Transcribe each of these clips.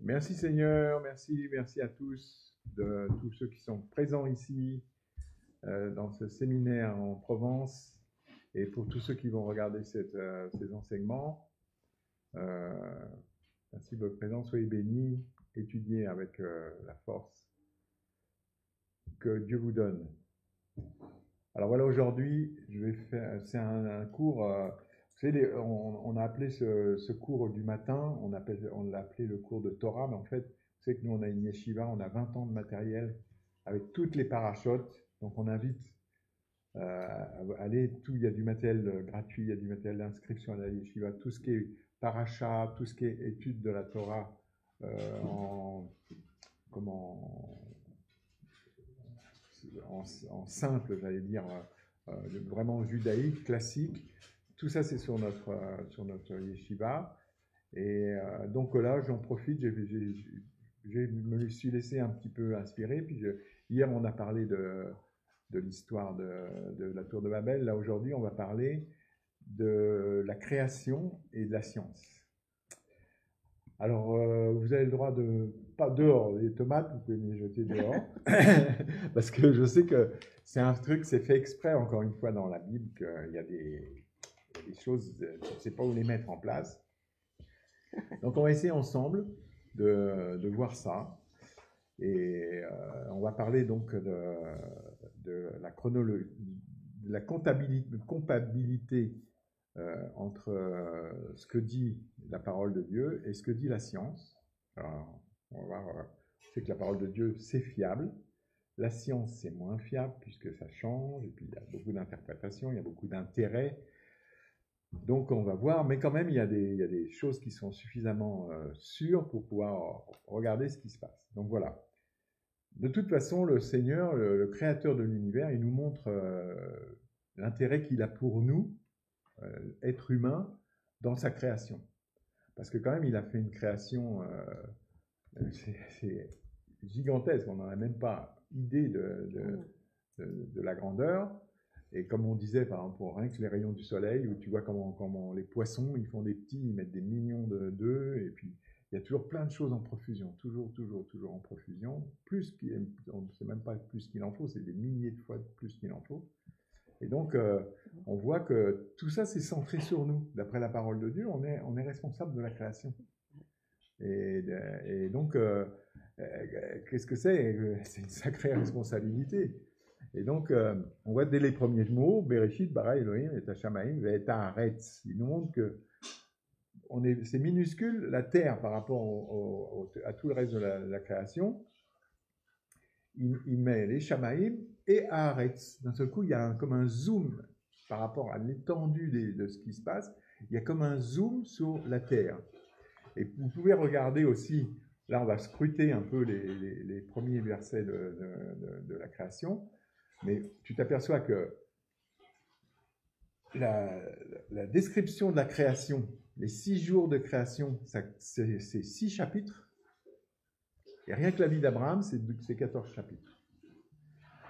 Merci Seigneur, merci à tous ceux qui sont présents ici dans ce séminaire en Provence et pour tous ceux qui vont regarder ces enseignements. Euh, Merci de votre présence, soyez bénis, étudiez avec la force que Dieu vous donne. Alors voilà, aujourd'hui, je vais faire, c'est un cours, vous savez, on a appelé ce cours du matin, on l'a appelé le cours de Torah, mais en fait, vous savez que nous, on a une yeshiva, on a 20 ans de matériel avec toutes les parachutes, donc on invite à aller, il y a du matériel gratuit, il y a du matériel d'inscription à la yeshiva, tout ce qui est paracha, tout ce qui est étude de la Torah en, comment, en simple, j'allais dire, vraiment judaïque, classique. Tout ça, c'est sur notre yeshiva. Et donc là, j'en profite, je me suis laissé un petit peu inspirer. Puis hier, on a parlé de l'histoire de la tour de Babel. Là, aujourd'hui, on va parler de la création et de la science. Alors, vous avez le droit de... Pas dehors, les tomates, vous pouvez les jeter dehors. Parce que je sais que c'est un truc, c'est fait exprès, encore une fois, dans la Bible, qu'il y a des choses, je ne sais pas où les mettre en place. Donc, on va essayer ensemble de voir ça. Et on va parler donc de la chronologie, de la compatibilité entre ce que dit la parole de Dieu et ce que dit la science. Alors, on va voir, c'est que la parole de Dieu, c'est fiable. La science, c'est moins fiable puisque ça change, et puis il y a beaucoup d'interprétations, il y a beaucoup d'intérêts. Donc on va voir, mais quand même, il y a des choses qui sont suffisamment sûres pour pouvoir regarder ce qui se passe. Donc voilà. De toute façon, le Seigneur, le créateur de l'univers, il nous montre l'intérêt qu'il a pour nous, être humain, dans sa création. Parce que quand même, il a fait une création, c'est gigantesque, on n'en a même pas idée de la grandeur. Et comme on disait, par exemple, pour rien que les rayons du soleil, où tu vois comment les poissons, ils font des petits, ils mettent des millions d'œufs, et puis il y a toujours plein de choses en profusion, toujours en profusion, on ne sait même pas plus qu'il en faut, c'est des milliers de fois plus qu'il en faut. Et donc, on voit que tout ça, c'est centré sur nous. D'après la parole de Dieu, on est responsable de la création. Et donc, qu'est-ce que c'est? C'est une sacrée responsabilité. Et donc, on voit dès les premiers mots, Bereshit, bara Elohim, et Hashamaim, et Haaretz. Il nous montre que c'est minuscule, la terre par rapport à tout le reste de la création. Il met les Shamaim et Haaretz. D'un seul coup, il y a comme un zoom par rapport à l'étendue de ce qui se passe. Il y a comme un zoom sur la terre. Et vous pouvez regarder aussi, là on va scruter un peu les premiers versets de la création, mais tu t'aperçois que la description de la création, les 6 jours de création, c'est 6 chapitres, et rien que la vie d'Abraham, c'est 14 chapitres.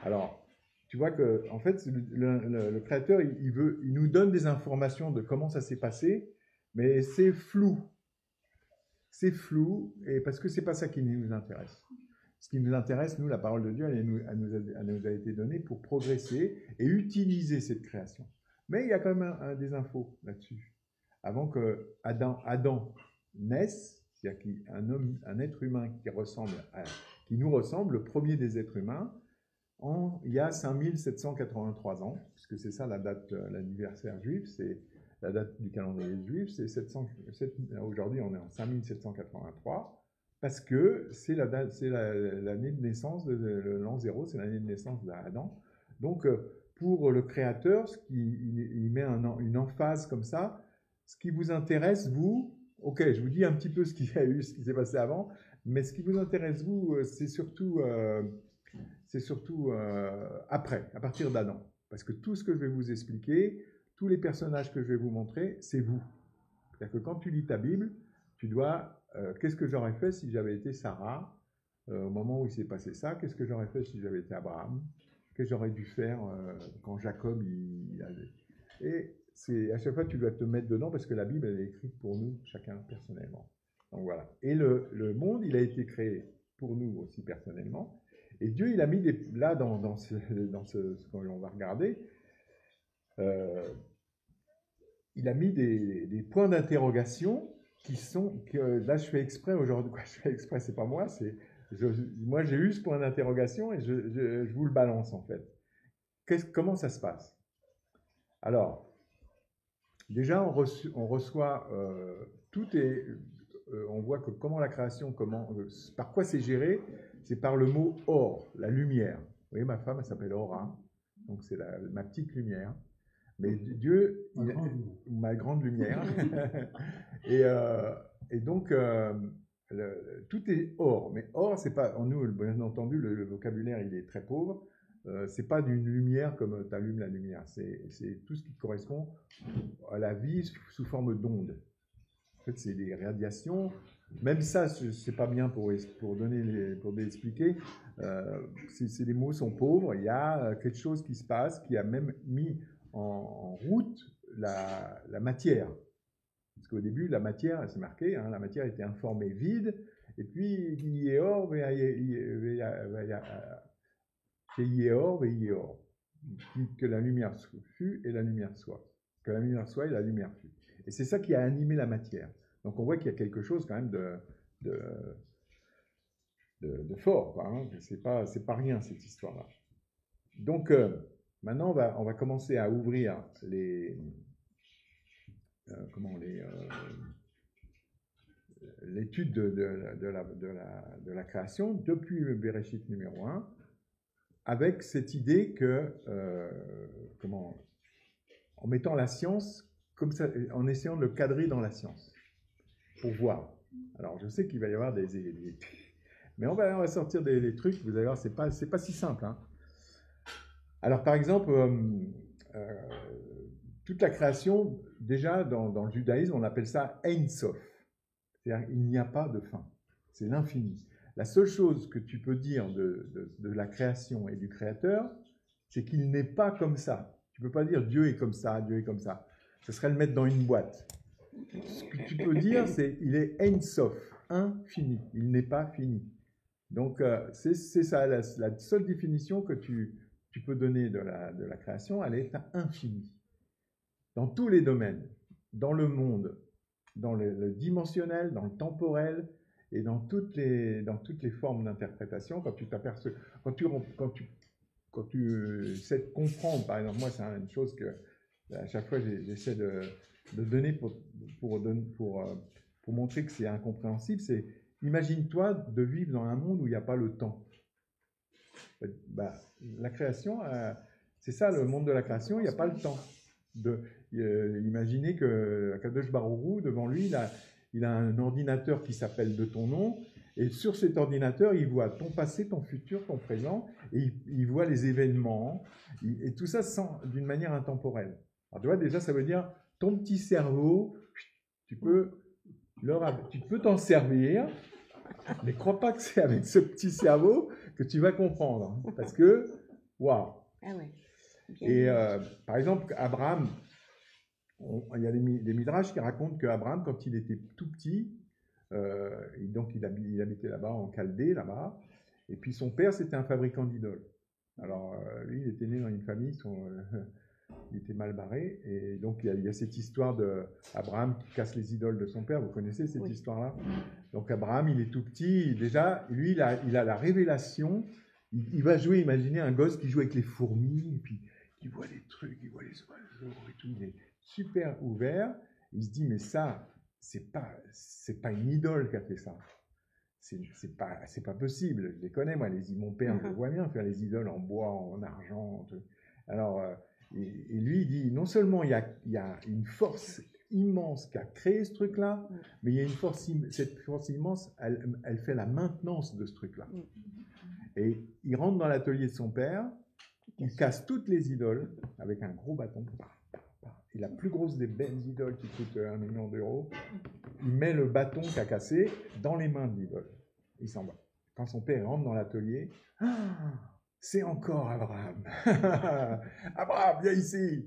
Alors, tu vois que, en fait, le Créateur, il nous donne des informations de comment ça s'est passé, mais c'est flou. C'est flou, et parce que c'est pas ça qui nous intéresse. Ce qui nous intéresse, nous, la parole de Dieu, elle nous a été donnée pour progresser et utiliser cette création. Mais il y a quand même des infos là-dessus. Avant que Adam naisse, c'est-à-dire un être humain qui nous ressemble, le premier des êtres humains, il y a 5783 ans, puisque c'est ça la date, l'anniversaire juif, c'est la date du calendrier juif, aujourd'hui on est en 5783, parce que c'est l'année de naissance, l'an 0, c'est l'année de naissance d'Adam. Donc pour le Créateur, il met une emphase comme ça, ce qui vous intéresse, vous, ok, je vous dis un petit peu ce qui s'est passé avant, mais ce qui vous intéresse, vous, c'est surtout après, à partir d'Adam. Parce que tout ce que je vais vous expliquer, tous les personnages que je vais vous montrer, c'est vous. C'est-à-dire que quand tu lis ta Bible, tu dois, qu'est-ce que j'aurais fait si j'avais été Sarah au moment où il s'est passé ça? Qu'est-ce que j'aurais fait si j'avais été Abraham? Qu'est-ce que j'aurais dû faire quand Jacob Et à chaque fois, tu dois te mettre dedans parce que la Bible, elle est écrite pour nous, chacun personnellement. Donc voilà. Et le monde, il a été créé pour nous aussi personnellement. Et Dieu, il a mis là, dans ce qu'on va regarder, il a mis des points d'interrogation qui sont, là je fais exprès aujourd'hui, je fais exprès, c'est pas moi, moi j'ai eu ce point d'interrogation et je vous le balance en fait. Comment ça se passe? Alors, déjà on reçoit, on voit que comment la création, par quoi c'est géré, c'est par le mot or, la lumière. Vous voyez, ma femme, elle s'appelle Aura, donc c'est ma petite lumière. Mais Dieu, ma grande lumière. et donc, tout est or. Mais or, c'est pas, en nous, bien entendu, le vocabulaire, il est très pauvre. C'est pas d'une lumière comme tu allumes la lumière. C'est tout ce qui correspond à la vie sous forme d'onde. En fait, c'est des radiations. Même ça, c'est pas bien pour expliquer. Les mots sont pauvres. Il y a quelque chose qui se passe, qui a même mis en route la matière. Parce qu'au début, la matière, c'est marqué, hein, la matière était informée vide, et puis Iéor, que la lumière fut et la lumière soit. Que la lumière soit et la lumière fut. Et c'est ça qui a animé la matière. Donc on voit qu'il y a quelque chose quand même de fort, quoi, hein. C'est pas rien cette histoire-là. Donc maintenant on va commencer à ouvrir l'étude de la création depuis le Bereshit numéro 1, avec cette idée que, en mettant la science, comme ça, en essayant de le cadrer dans la science, pour voir. Alors, je sais qu'il va y avoir mais on va sortir des trucs, vous allez voir, c'est pas si simple, hein. Alors, par exemple, toute la création, déjà, dans le judaïsme, on appelle ça Ein Sof. C'est-à-dire qu'il n'y a pas de fin. C'est l'infini. La seule chose que tu peux dire de la création et du créateur, c'est qu'il n'est pas comme ça. Tu ne peux pas dire Dieu est comme ça, Dieu est comme ça. Ce serait le mettre dans une boîte. Ce que tu peux dire, c'est il est Ein Sof, infini. Il n'est pas fini. Donc, c'est ça, la seule définition que tu peux donner de la création, elle est infinie. Dans tous les domaines, dans le monde, dans le dimensionnel, dans le temporel et dans toutes les formes d'interprétation, quand tu sais comprendre, par exemple, moi c'est une chose que à chaque fois j'essaie de donner pour montrer que c'est incompréhensible, c'est imagine-toi de vivre dans un monde où il n'y a pas le temps. La création, c'est ça le monde de la création, il n'y a pas le temps. Imaginez que Kadosh Baruch Hu, devant lui, il a un ordinateur qui s'appelle de ton nom, et sur cet ordinateur, il voit ton passé, ton futur, ton présent, et il voit les événements, et tout ça d'une manière intemporelle. Alors tu vois, déjà, ça veut dire, ton petit cerveau, tu peux t'en servir, mais crois pas que c'est avec ce petit cerveau que tu vas comprendre, hein, parce que, waouh. Ah ouais. Et par exemple, Abraham, il y a des midrash qui racontent qu'Abraham, quand il était tout petit, donc il habitait là-bas, en Chaldée, là-bas, et puis son père, c'était un fabricant d'idoles. Alors, lui, il était né dans une famille, il était mal barré, et donc il y a cette histoire d'Abraham qui casse les idoles de son père, vous connaissez cette histoire-là? Donc Abraham, il est tout petit, déjà, lui, il a la révélation, il va jouer, imaginez un gosse qui joue avec les fourmis, et puis qui voit des trucs, il voit les oiseaux et tout, il est super ouvert, il se dit, mais ça, c'est pas une idole qui a fait ça. C'est pas possible, je les connais, moi, mon père, je le vois bien faire les idoles en bois, en argent, tout. Alors, et lui, il dit, non seulement il y a une force immense qui a créé ce truc-là, mais il y a cette force immense, elle fait la maintenance de ce truc-là. Et il rentre dans l'atelier de son père, il casse toutes les idoles avec un gros bâton. Et la plus grosse des belles idoles qui coûte 1 million d'euros, il met le bâton qu'a cassé dans les mains de l'idole. Il s'en va. Quand son père rentre dans l'atelier, c'est encore Abraham. Abraham, viens ici.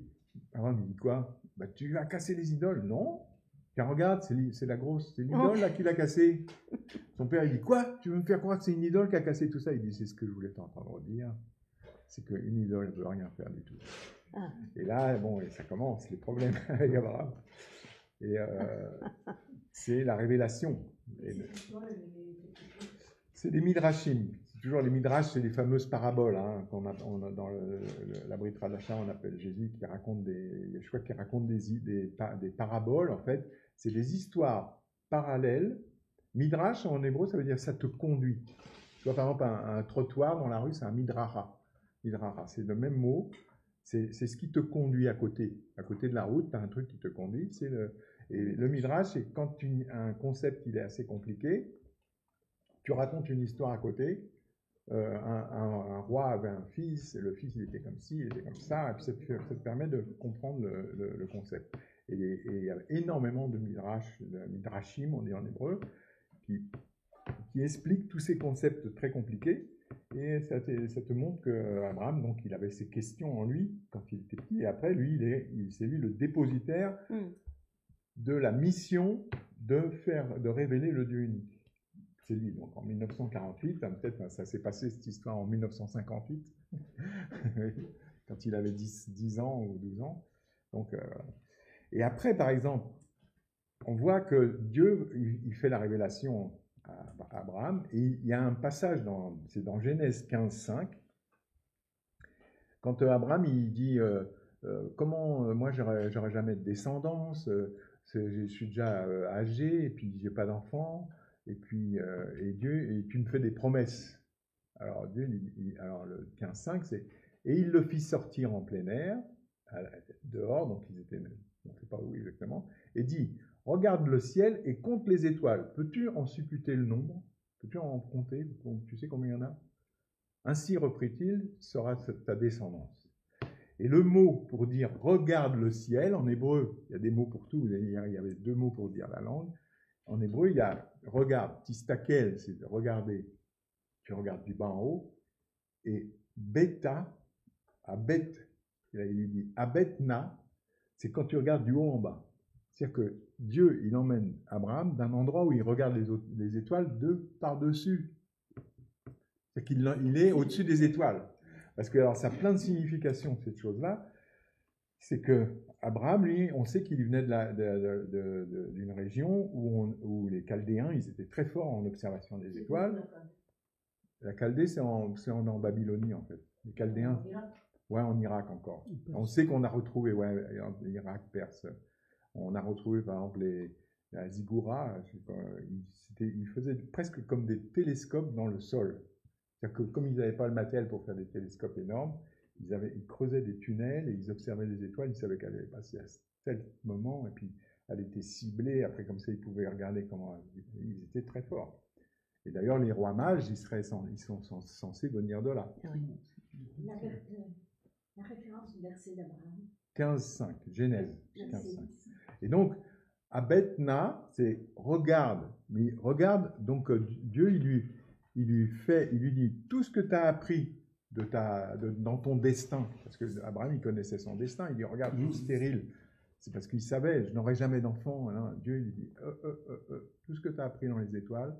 Abraham, il dit quoi? Tu as cassé les idoles? Non. Car regarde, c'est la grosse, c'est l'idole là qui l'a cassé. Son père, il dit, quoi? Tu veux me faire croire que c'est une idole qui a cassé tout ça? Il dit, c'est ce que je voulais t'entendre dire. C'est qu'une idole ne veut rien faire du tout. Ah. Et là, bon, et ça commence, les problèmes avec Abraham. Et c'est la révélation. C'est des midrashim. Toujours les midrash, c'est les fameuses paraboles hein, qu'on a dans la Brit Hadasha, on appelle Jésus qui raconte je crois qu'il raconte des paraboles. En fait, c'est des histoires parallèles. Midrash en hébreu, ça veut dire ça te conduit. Tu vois, par exemple, un trottoir dans la rue, c'est un midraha. Midraha, c'est le même mot. C'est ce qui te conduit à côté. À côté de la route, tu as un truc qui te conduit. Et le midrash, c'est quand un concept il est assez compliqué, tu racontes une histoire à côté. Un roi avait un fils, et le fils il était comme ci, il était comme ça, et puis ça te permet de comprendre le concept. Et il y a énormément de midrashim, on dit en hébreu, qui expliquent tous ces concepts très compliqués. Et ça te montre qu'Abraham, donc, il avait ces questions en lui quand il était petit, et après, lui, c'est lui le dépositaire de la mission de révéler le Dieu unique. C'est lui, donc en 1948, peut-être ça s'est passé cette histoire en 1958, quand il avait 10 ans ou 12 ans. Donc, et après, par exemple, on voit que Dieu, il fait la révélation à Abraham, et il y a un passage, c'est dans Genèse 15:5, quand Abraham, il dit comment, moi, j'aurais jamais de descendance, je suis déjà âgé, et puis j'ai pas d'enfant. Et puis, et tu me fais des promesses. Alors, alors le 15:5, c'est et il le fit sortir en plein air, dehors, donc ils étaient, on ne sait pas où exactement, et dit, regarde le ciel et compte les étoiles. Peux-tu en supputer le nombre? Peux-tu en compter? Tu sais combien il y en a? Ainsi, reprit-il, sera ta descendance. Et le mot pour dire regarde le ciel, en hébreu, il y a des mots pour tout, il y avait 2 mots pour dire la langue. En hébreu, il y a regarde, tistakel, c'est de regarder. Tu regardes du bas en haut. Et beta, abet, il dit abetna, c'est quand tu regardes du haut en bas. C'est-à-dire que Dieu, il emmène Abraham d'un endroit où il regarde les étoiles par-dessus. C'est-à-dire qu'il est au-dessus des étoiles. Parce que alors, ça a plein de significations, cette chose-là. C'est que Abraham, lui, on sait qu'il venait d'une région où les Chaldéens, ils étaient très forts en observation des étoiles. La Chaldée, c'est en Babylonie, en fait. Les Chaldéens. En Irak. Ouais, en Irak encore. On sait qu'on a retrouvé, ouais, en Irak, Perse. On a retrouvé, par exemple, la Ziggoura. Ils faisaient presque comme des télescopes dans le sol. C'est-à-dire que comme ils n'avaient pas le matériel pour faire des télescopes énormes, ils creusaient des tunnels et ils observaient les étoiles, ils savaient qu'elle allait passer à tel moment, et puis elle était ciblée, après comme ça ils pouvaient regarder comment ils étaient très forts. Et d'ailleurs les rois mages, ils sont censés venir de là. La référence du verset d'Abraham. 15:5, Genèse 15:5. Et donc, Abetna, c'est regarde, mais regarde, donc Dieu il lui dit tout ce que tu as appris dans ton destin, parce que Abraham il connaissait son destin, il dit regarde, je suis stérile, c'est parce qu'il savait, je n'aurai jamais d'enfant. Hein. Dieu il lui dit tout ce que tu as appris dans les étoiles,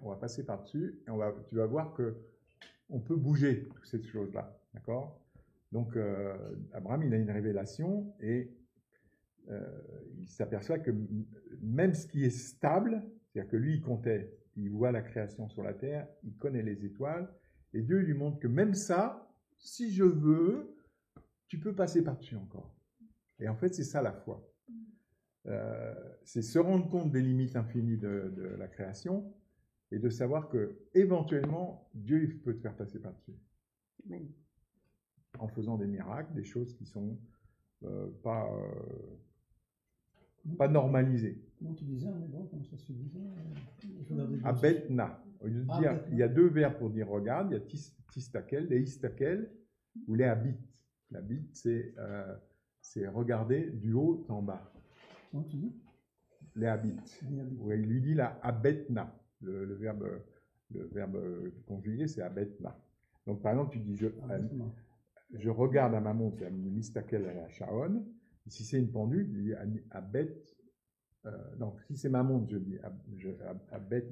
on va passer par-dessus et tu vas voir que on peut bouger toutes ces choses-là, d'accord? Donc Abraham il a une révélation et il s'aperçoit que même ce qui est stable, c'est-à-dire que lui il comptait, il voit la création sur la terre, il connaît les étoiles, et Dieu lui montre que même ça, si je veux, tu peux passer par-dessus encore. Et en fait, c'est ça la foi. C'est se rendre compte des limites infinies de la création et de savoir que éventuellement Dieu il peut te faire passer par-dessus. En faisant des miracles, des choses qui sont pas normalisées. Comment tu disais en hébreu, comment ça se disait? Abetna. Il y a 2 verbes pour dire regarde, il y a tistakel, les istakel ou les habit. L'habit, c'est regarder du haut en bas. Comment tu dis? Les habit. Ouais, il lui dit la abetna. Le verbe conjugué, c'est abetna. Donc par exemple, tu dis je regarde à ma montre, c'est mistakel à la shaon, Si c'est une pendule, tu dis Abet. Non, si c'est ma montre, je dis Abet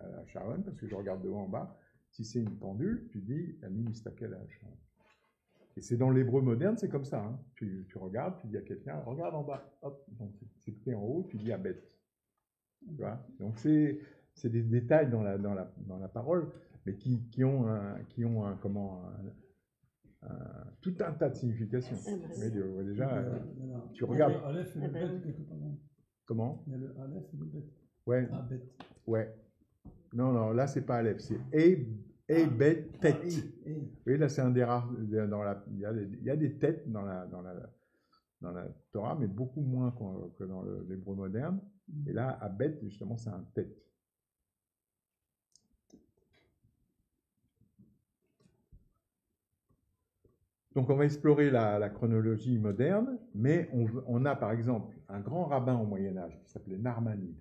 à Sharon, parce que je regarde de haut en bas. Si c'est une pendule, tu dis Ani Mistakel à Sharon. Et c'est dans l'hébreu moderne, c'est comme ça. Hein. Tu regardes, tu dis à quelqu'un, regarde en bas. Hop, donc c'est que tu es en haut, tu dis Abet. Tu vois. Donc c'est des détails dans la parole, mais qui ont tout un tas de significations. Mais déjà, tu regardes. Il y a le Aleph et le Bet quelque part. Comment? Il y a le Aleph et le Bet. Ouais. Bet. Ouais. Non, là c'est pas Aleph, c'est Bet tête. Oui, là c'est un des rares. Il y a des têtes dans la Torah, mais beaucoup moins que dans l'hébreu moderne. Et là, Abet, justement, c'est un tête. Donc, on va explorer la chronologie moderne, mais on a, par exemple, un grand rabbin au Moyen-Âge qui s'appelait Narmanide.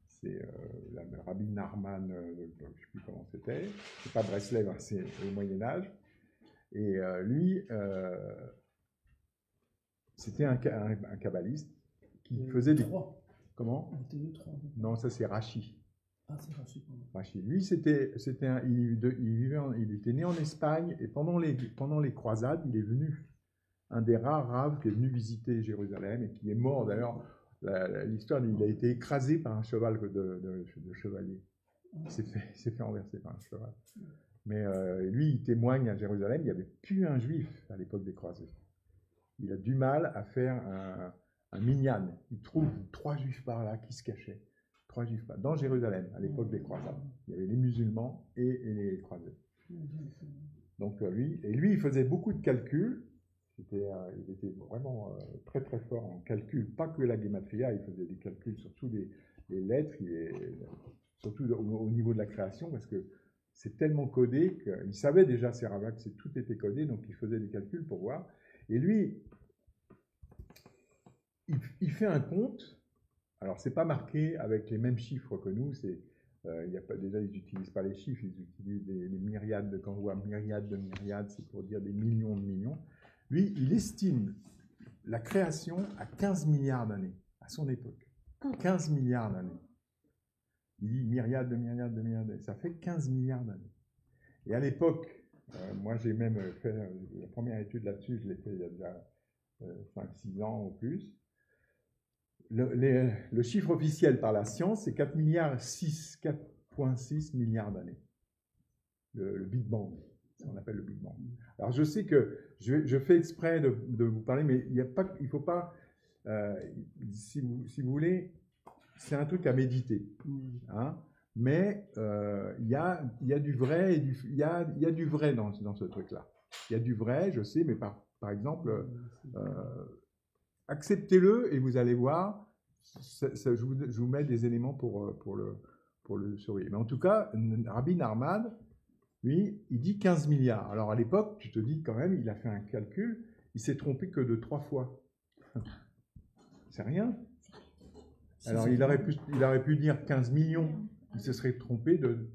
C'est le rabbi Narman, je ne sais plus comment c'était. C'est pas Breslev, hein, c'est au Moyen-Âge. Et lui, c'était un kabbaliste qui faisait des... Comment? Non, ça c'est Rachi. Ah, c'est Rachi. Rachi. Lui, il était né en Espagne et pendant les croisades, il est venu. Un des rares raves qui est venu visiter Jérusalem et qui est mort d'ailleurs. L'histoire, il a été écrasé par un cheval de chevalier. Il s'est fait renverser par un cheval. Mais lui, il témoigne à Jérusalem, il n'y avait plus un juif à l'époque des croisades. Il a du mal à faire un minyan. Il trouve 3 juifs par là qui se cachaient. 3 juifs dans Jérusalem, à l'époque des croisades. Il y avait les musulmans et les croisés. Donc lui, il faisait beaucoup de calculs. Il était vraiment très très fort en calcul, pas que la gematria, il faisait des calculs sur tous les lettres, surtout au niveau de la création, parce que c'est tellement codé qu'il savait déjà, ces rabbins, que tout était codé, donc il faisait des calculs pour voir. Et lui, il fait un compte. Alors, c'est pas marqué avec les mêmes chiffres que nous. Déjà, ils n'utilisent pas les chiffres, ils utilisent des myriades. Quand on voit myriades de myriades, c'est pour dire des millions de millions. Lui, il estime la création à 15 milliards d'années, à son époque. 15 milliards d'années. Il dit myriades de myriades de myriades d'années. Ça fait 15 milliards d'années. Et à l'époque, moi, j'ai même fait la première étude là-dessus, je l'ai fait il y a déjà 5-6 ans ou plus. Le chiffre officiel par la science, c'est 4,6 milliards d'années. Le Big Bang, on appelle le Big Bang. Alors je sais que je fais exprès de vous parler, mais il ne faut pas, si vous voulez, c'est un truc à méditer. Hein, mais il y a du vrai et il y a du vrai dans ce truc-là. Il y a du vrai, je sais, mais par exemple, acceptez-le et vous allez voir, je vous mets des éléments pour le surveiller. Mais en tout cas, Rabbi Narman, lui, il dit 15 milliards. Alors à l'époque, tu te dis quand même, il a fait un calcul, il s'est trompé que de 3 fois. C'est rien. Alors il aurait pu dire 15 millions, il se serait trompé de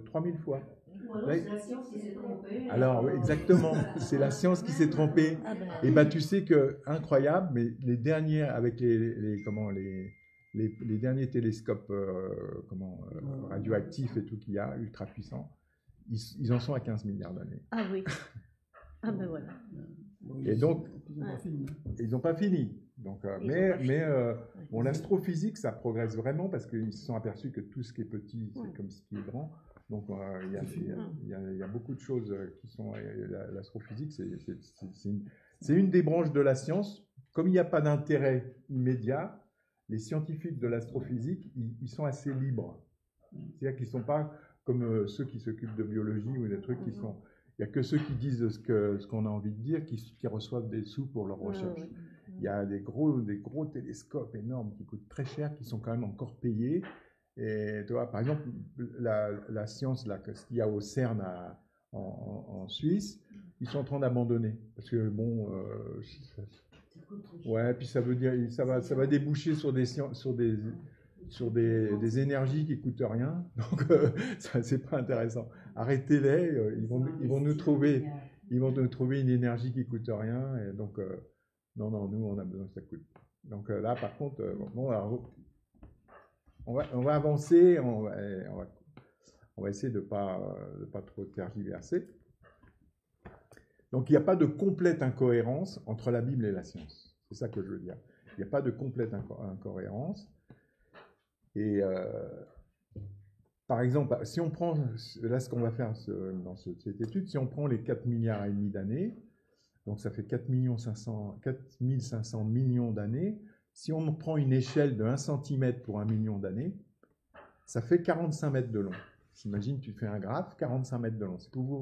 3000 fois. Ou alors c'est la science qui s'est trompée. Alors oui, exactement, c'est la science qui s'est trompée. Et bah tu sais que, incroyable, mais les derniers, avec les derniers télescopes radioactifs et tout qu'il y a, ultra puissants, ils en sont à 15 milliards d'années. Ah oui. Ah ben voilà. Et donc, ils n'ont pas fini. Donc, bon, l'astrophysique, ça progresse vraiment parce qu'ils se sont aperçus que tout ce qui est petit, c'est comme ce qui est grand. Donc, il y a beaucoup de choses qui sont... L'astrophysique, c'est une des branches de la science. Comme il n'y a pas d'intérêt immédiat, les scientifiques de l'astrophysique, ils sont assez libres. C'est-à-dire qu'ils ne sont pas comme ceux qui s'occupent de biologie ou des trucs qui sont... Il n'y a que ceux qui disent ce qu'on a envie de dire qui reçoivent des sous pour leur recherche. Il y a des gros télescopes énormes qui coûtent très cher, qui sont quand même encore payés. Et tu vois, par exemple, la science, là, ce qu'il y a au CERN en Suisse, ils sont en train d'abandonner. Parce que, bon, ouais, puis ça veut dire, ça va déboucher sur des énergies qui ne coûtent rien. Donc, c'est pas intéressant. Arrêtez-les, ils vont nous trouver une énergie qui ne coûte rien. Et donc, Non, non, nous, on a besoin que ça coûte. Donc là, par contre, bon, alors, on va avancer, on va essayer de pas trop tergiverser. Donc, il n'y a pas de complète incohérence entre la Bible et la science. C'est ça que je veux dire. Il n'y a pas de complète incohérence. Et par exemple, si on prend, là, ce qu'on va faire dans cette étude, si on prend les 4,5 milliards d'années, donc ça fait 4 500 millions d'années, si on prend une échelle de 1 cm pour 1 million d'années, ça fait 45 mètres de long. T'imagines, tu fais un graphe, 45 mètres de long.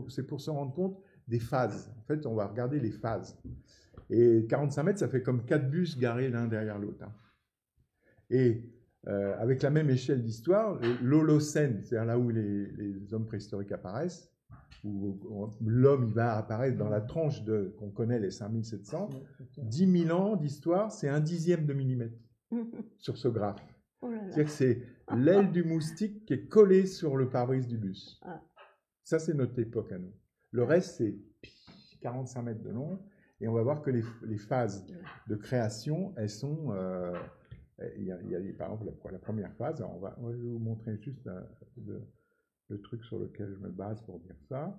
C'est pour se rendre compte des phases. En fait, on va regarder les phases. Et 45 mètres, ça fait comme 4 bus garés l'un derrière l'autre. Hein. Et avec la même échelle d'histoire, l'Holocène, c'est-à-dire là où les hommes préhistoriques apparaissent, où l'homme il va apparaître dans la tranche qu'on connaît, les 5700, 10 000 ans d'histoire, c'est 1/10 de millimètre sur ce graphe. Oh là là. C'est-à-dire que c'est l'aile du moustique qui est collée sur le pare-brise du bus. Ah. Ça, c'est notre époque à nous. Le reste, c'est 45 mètres de long. Et on va voir que les phases de création, elles sont... il y a, par exemple, la première phase. Alors je vais vous montrer juste le truc sur lequel je me base pour dire ça.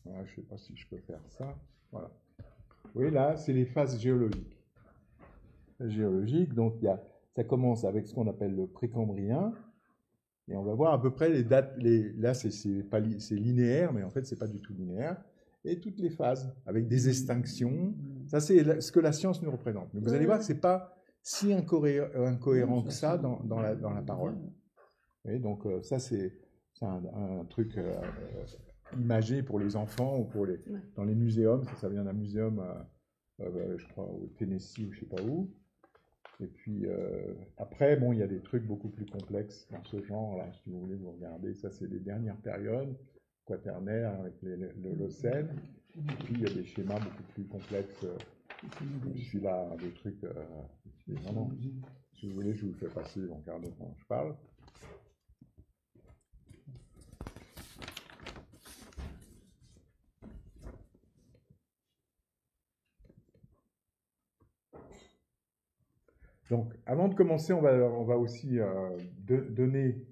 Voilà, je ne sais pas si je peux faire ça. Voilà. Vous voyez là, c'est les phases géologiques. Donc ça commence avec ce qu'on appelle le précambrien. Et on va voir à peu près les dates. Là, c'est linéaire, mais en fait, ce n'est pas du tout linéaire. Et toutes les phases, avec des extinctions. Ça, c'est ce que la science nous représente. Mais vous allez voir que ce n'est pas si incohérent que ça dans la parole. Et donc, ça, c'est un truc imagé pour les enfants ou dans les muséums. Ça vient d'un muséum, je crois, au Tennessee ou je ne sais pas où. Et puis, après, bon, il y a des trucs beaucoup plus complexes dans ce genre. Là, si vous voulez vous regarder, ça, c'est les dernières périodes quaternaires avec l'Holocène. Et puis, il y a des schémas beaucoup plus complexes. Celui-là, des trucs... vraiment, si vous voulez, je vous le fais passer, donc regardez quand je parle. Donc, avant de commencer, on va aussi donner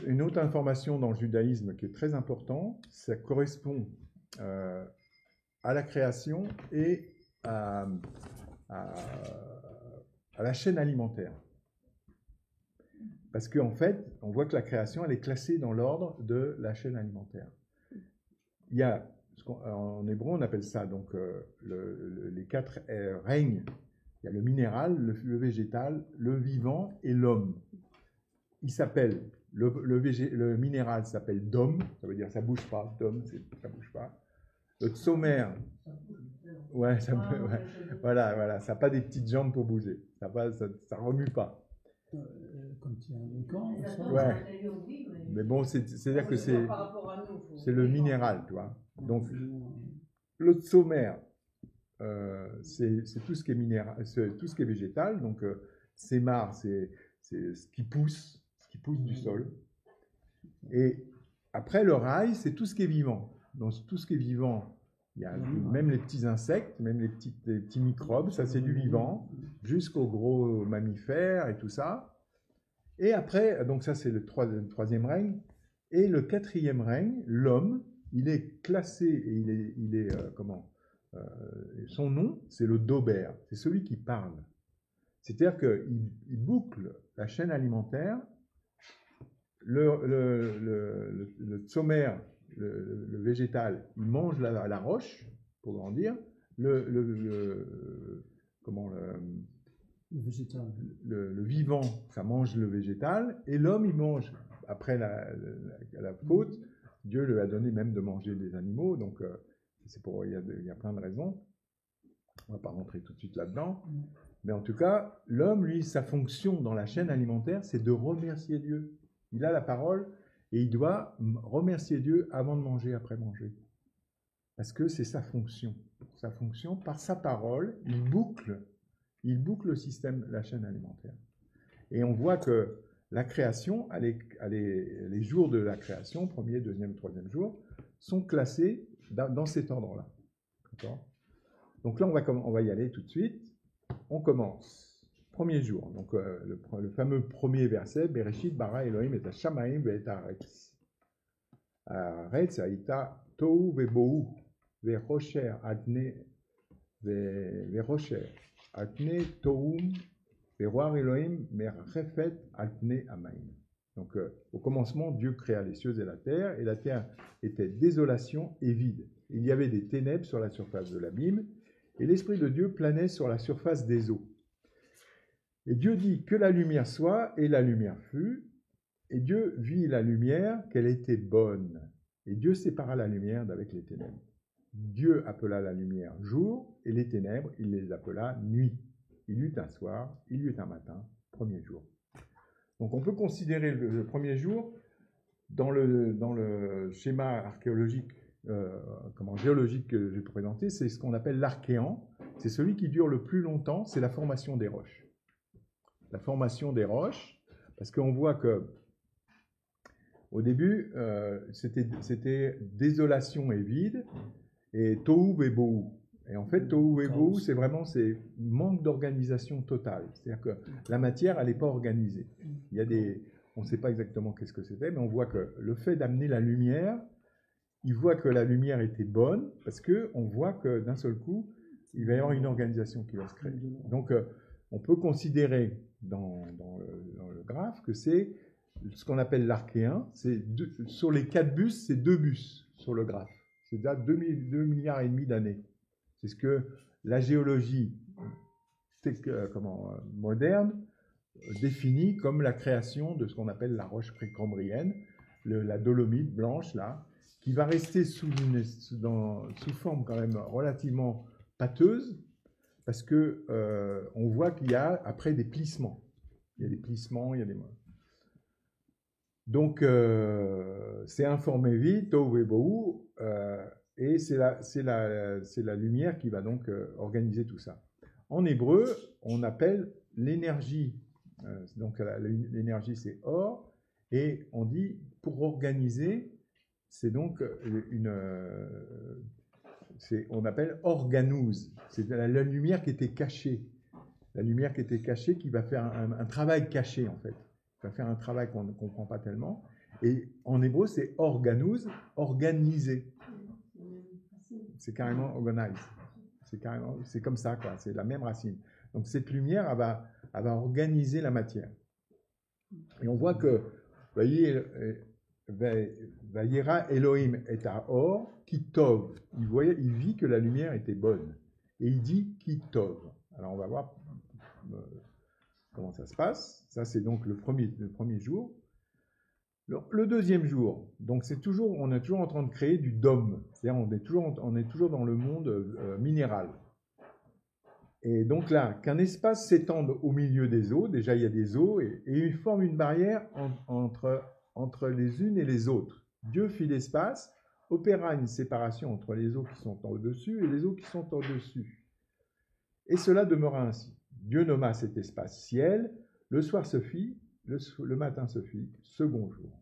une autre information dans le judaïsme qui est très importante. Ça correspond à la création et à la chaîne alimentaire. Parce qu'en fait, on voit que la création, elle est classée dans l'ordre de la chaîne alimentaire. Il y a... En hébreu, on appelle ça donc les 4 règnes. Il y a le minéral, le végétal, le vivant et l'homme. Il s'appelle, le minéral s'appelle dom, ça veut dire ça bouge pas, dom, ça bouge pas. Le tsomer, ouais, voilà, ça n'a pas des petites jambes pour bouger, ça remue pas. Comme tu as un volcan, ouais. Mais bon, c'est-à-dire que c'est le minéral, tu vois. Donc, le tsomer, c'est tout ce qui est minéral, tout ce qui est végétal. Donc, sémar, c'est ce qui pousse du sol. Et après, le rail, c'est tout ce qui est vivant. Donc, tout ce qui est vivant, il y a même les petits insectes, même les petits microbes, ça c'est du vivant, jusqu'aux gros mammifères et tout ça. Et après, donc ça c'est le troisième règne. Et le 4e règne, l'homme, il est classé et il est son nom, c'est le dober, c'est celui qui parle. C'est-à-dire qu'il boucle la chaîne alimentaire, le tsomer, le végétal, il mange la roche pour grandir, le végétal. Le vivant, ça mange le végétal, et l'homme, il mange. Après la faute, Dieu lui a donné même de manger des animaux, donc il y a plein de raisons. On ne va pas rentrer tout de suite là-dedans. Mais en tout cas, l'homme, lui, sa fonction dans la chaîne alimentaire, c'est de remercier Dieu. Il a la parole et il doit remercier Dieu avant de manger, après manger. parce que c'est sa fonction. Sa fonction, par sa parole, il boucle le système, la chaîne alimentaire. Et on voit que la création, les jours de la création, premier, deuxième, troisième jour, sont classés dans cet ordre-là. D'accord ? Donc là, on va y aller tout de suite. On commence. Premier jour. Donc le fameux premier verset, Bereshit bara Elohim et Shamaim ve et haaretz. Haaretz haïta tohu vebohu verosher adne verosher adne tohum veroar Elohim merchefet adne amaim. Donc au commencement, Dieu créa les cieux et la terre était désolation et vide. Il y avait des ténèbres sur la surface de l'abîme, et l'Esprit de Dieu planait sur la surface des eaux. Et Dieu dit que la lumière soit, et la lumière fut. Et Dieu vit la lumière, qu'elle était bonne. Et Dieu sépara la lumière d'avec les ténèbres. Dieu appela la lumière jour, et les ténèbres, il les appela nuit. Il y eut un soir, il y eut un matin, premier jour. Donc on peut considérer le premier jour, dans le schéma archéologique, géologique que j'ai présenté, c'est ce qu'on appelle l'archéan. C'est celui qui dure le plus longtemps, c'est la formation des roches. La formation des roches, parce qu'on voit que au début, c'était désolation et vide, et tohu vebohu. Et en fait, tohu vebohu, c'est vraiment manque d'organisation totale. C'est-à-dire que la matière, elle n'est pas organisée. Il y a on ne sait pas exactement qu'est-ce que c'était, mais on voit que le fait d'amener la lumière, il voit que la lumière était bonne, parce qu'on voit que d'un seul coup, il va y avoir une organisation qui va se créer. Donc, on peut considérer dans le graphe que c'est ce qu'on appelle l'archéen. Sur les 4 bus, c'est 2 bus sur le graphe. C'est déjà 2 milliards et demi d'années. C'est ce que la géologie moderne définit comme la création de ce qu'on appelle la roche précambrienne, la dolomite blanche là, qui va rester sous forme quand même relativement pâteuse, parce que on voit qu'il y a après des plissements. Il y a des plissements, il y a des... Donc, c'est informé vite, tohu vebohu, et c'est la lumière qui va donc organiser tout ça. En hébreu, on appelle l'énergie, donc l'énergie c'est or, et on dit pour organiser, c'est donc on appelle organouse. C'est la lumière qui était cachée. La lumière qui était cachée qui va faire un travail caché en fait. Il va faire un travail qu'on ne comprend pas tellement. Et en hébreu, c'est organouse, organisé. C'est carrément organize. C'est comme ça, quoi. C'est la même racine. Donc cette lumière, elle va organiser la matière. Et on voit que, vous voyez, Vayera Elohim et Or, qui tov. Il vit que la lumière était bonne. Et il dit qui tov. Alors on va voir comment ça se passe. Ça, c'est donc le premier jour. Le deuxième jour, donc on est toujours en train de créer du dôme. C'est-à-dire on est toujours dans le monde minéral. Et donc là, qu'un espace s'étende au milieu des eaux, déjà il y a des eaux, et il forme une barrière entre les unes et les autres. Dieu fit l'espace, opéra une séparation entre les eaux qui sont au-dessus et les eaux qui sont au-dessus. Et cela demeura ainsi. Dieu nomma cet espace ciel, le soir se fit, le matin se fit, second jour.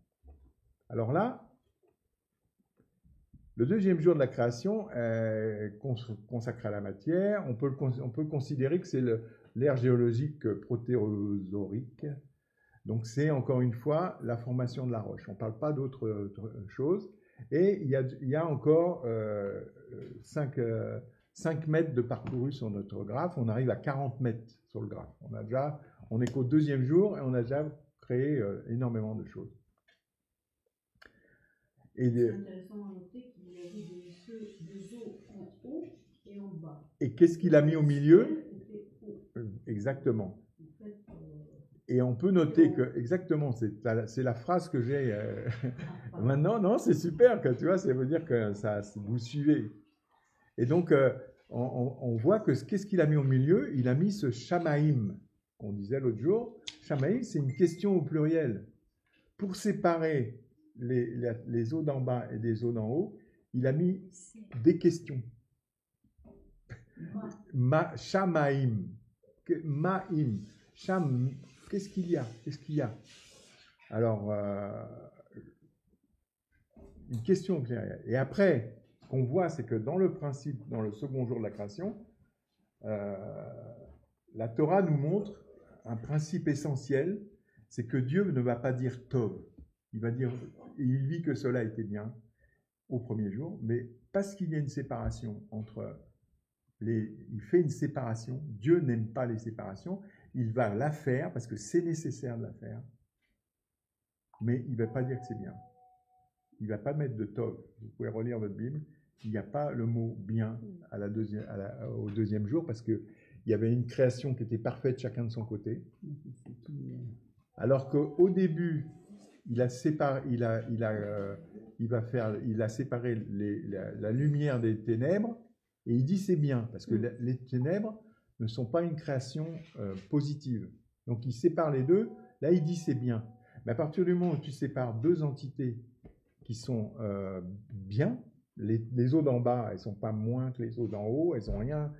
Alors là, le deuxième jour de la création est consacré à la matière. On peut considérer que c'est l'ère géologique protérozoïque. Donc c'est encore une fois la formation de la roche. On ne parle pas d'autre chose. Et il y a encore 5 mètres de parcouru sur notre graphe. On arrive à 40 mètres sur le graphe. On est qu'au deuxième jour et on a déjà créé énormément de choses. C'est intéressant à noter qu'il y avait des eaux en haut et en bas. Et qu'est-ce qu'il a mis au milieu? Exactement. Et on peut noter que, exactement, c'est la phrase que j'ai maintenant. Non, c'est super, tu vois, ça veut dire que vous suivez. Et donc, on voit que qu'est-ce qu'il a mis au milieu? Il a mis ce Shamaim, qu'on disait l'autre jour. Shamaim, c'est une question au pluriel. Pour séparer les eaux d'en bas et des eaux d'en haut, il a mis des questions. Shamaim. Ma'im. Sham. Qu'est-ce qu'il y a? Qu'est-ce qu'il y a? Alors, une question claire. Et après, ce qu'on voit, c'est que dans le principe, dans le second jour de la création, la Torah nous montre un principe essentiel, c'est que Dieu ne va pas dire Tov. Il va dire, il vit que cela était bien au premier jour, mais parce qu'il y a une séparation entre il fait une séparation, Dieu n'aime pas les séparations, il va la faire parce que c'est nécessaire de la faire, mais il ne va pas dire que c'est bien. Il ne va pas mettre de Tov. Vous pouvez relire votre Bible, il n'y a pas le mot bien au deuxième jour parce qu'il y avait une création qui était parfaite chacun de son côté. Alors qu'au début, il a séparé la lumière des ténèbres et il dit c'est bien parce que les ténèbres ne sont pas une création positive. Donc il sépare les deux, là il dit c'est bien. Mais à partir du moment où tu sépares deux entités qui sont bien, les eaux d'en bas, elles ne sont pas moins que les eaux d'en haut, elles n'ont rien,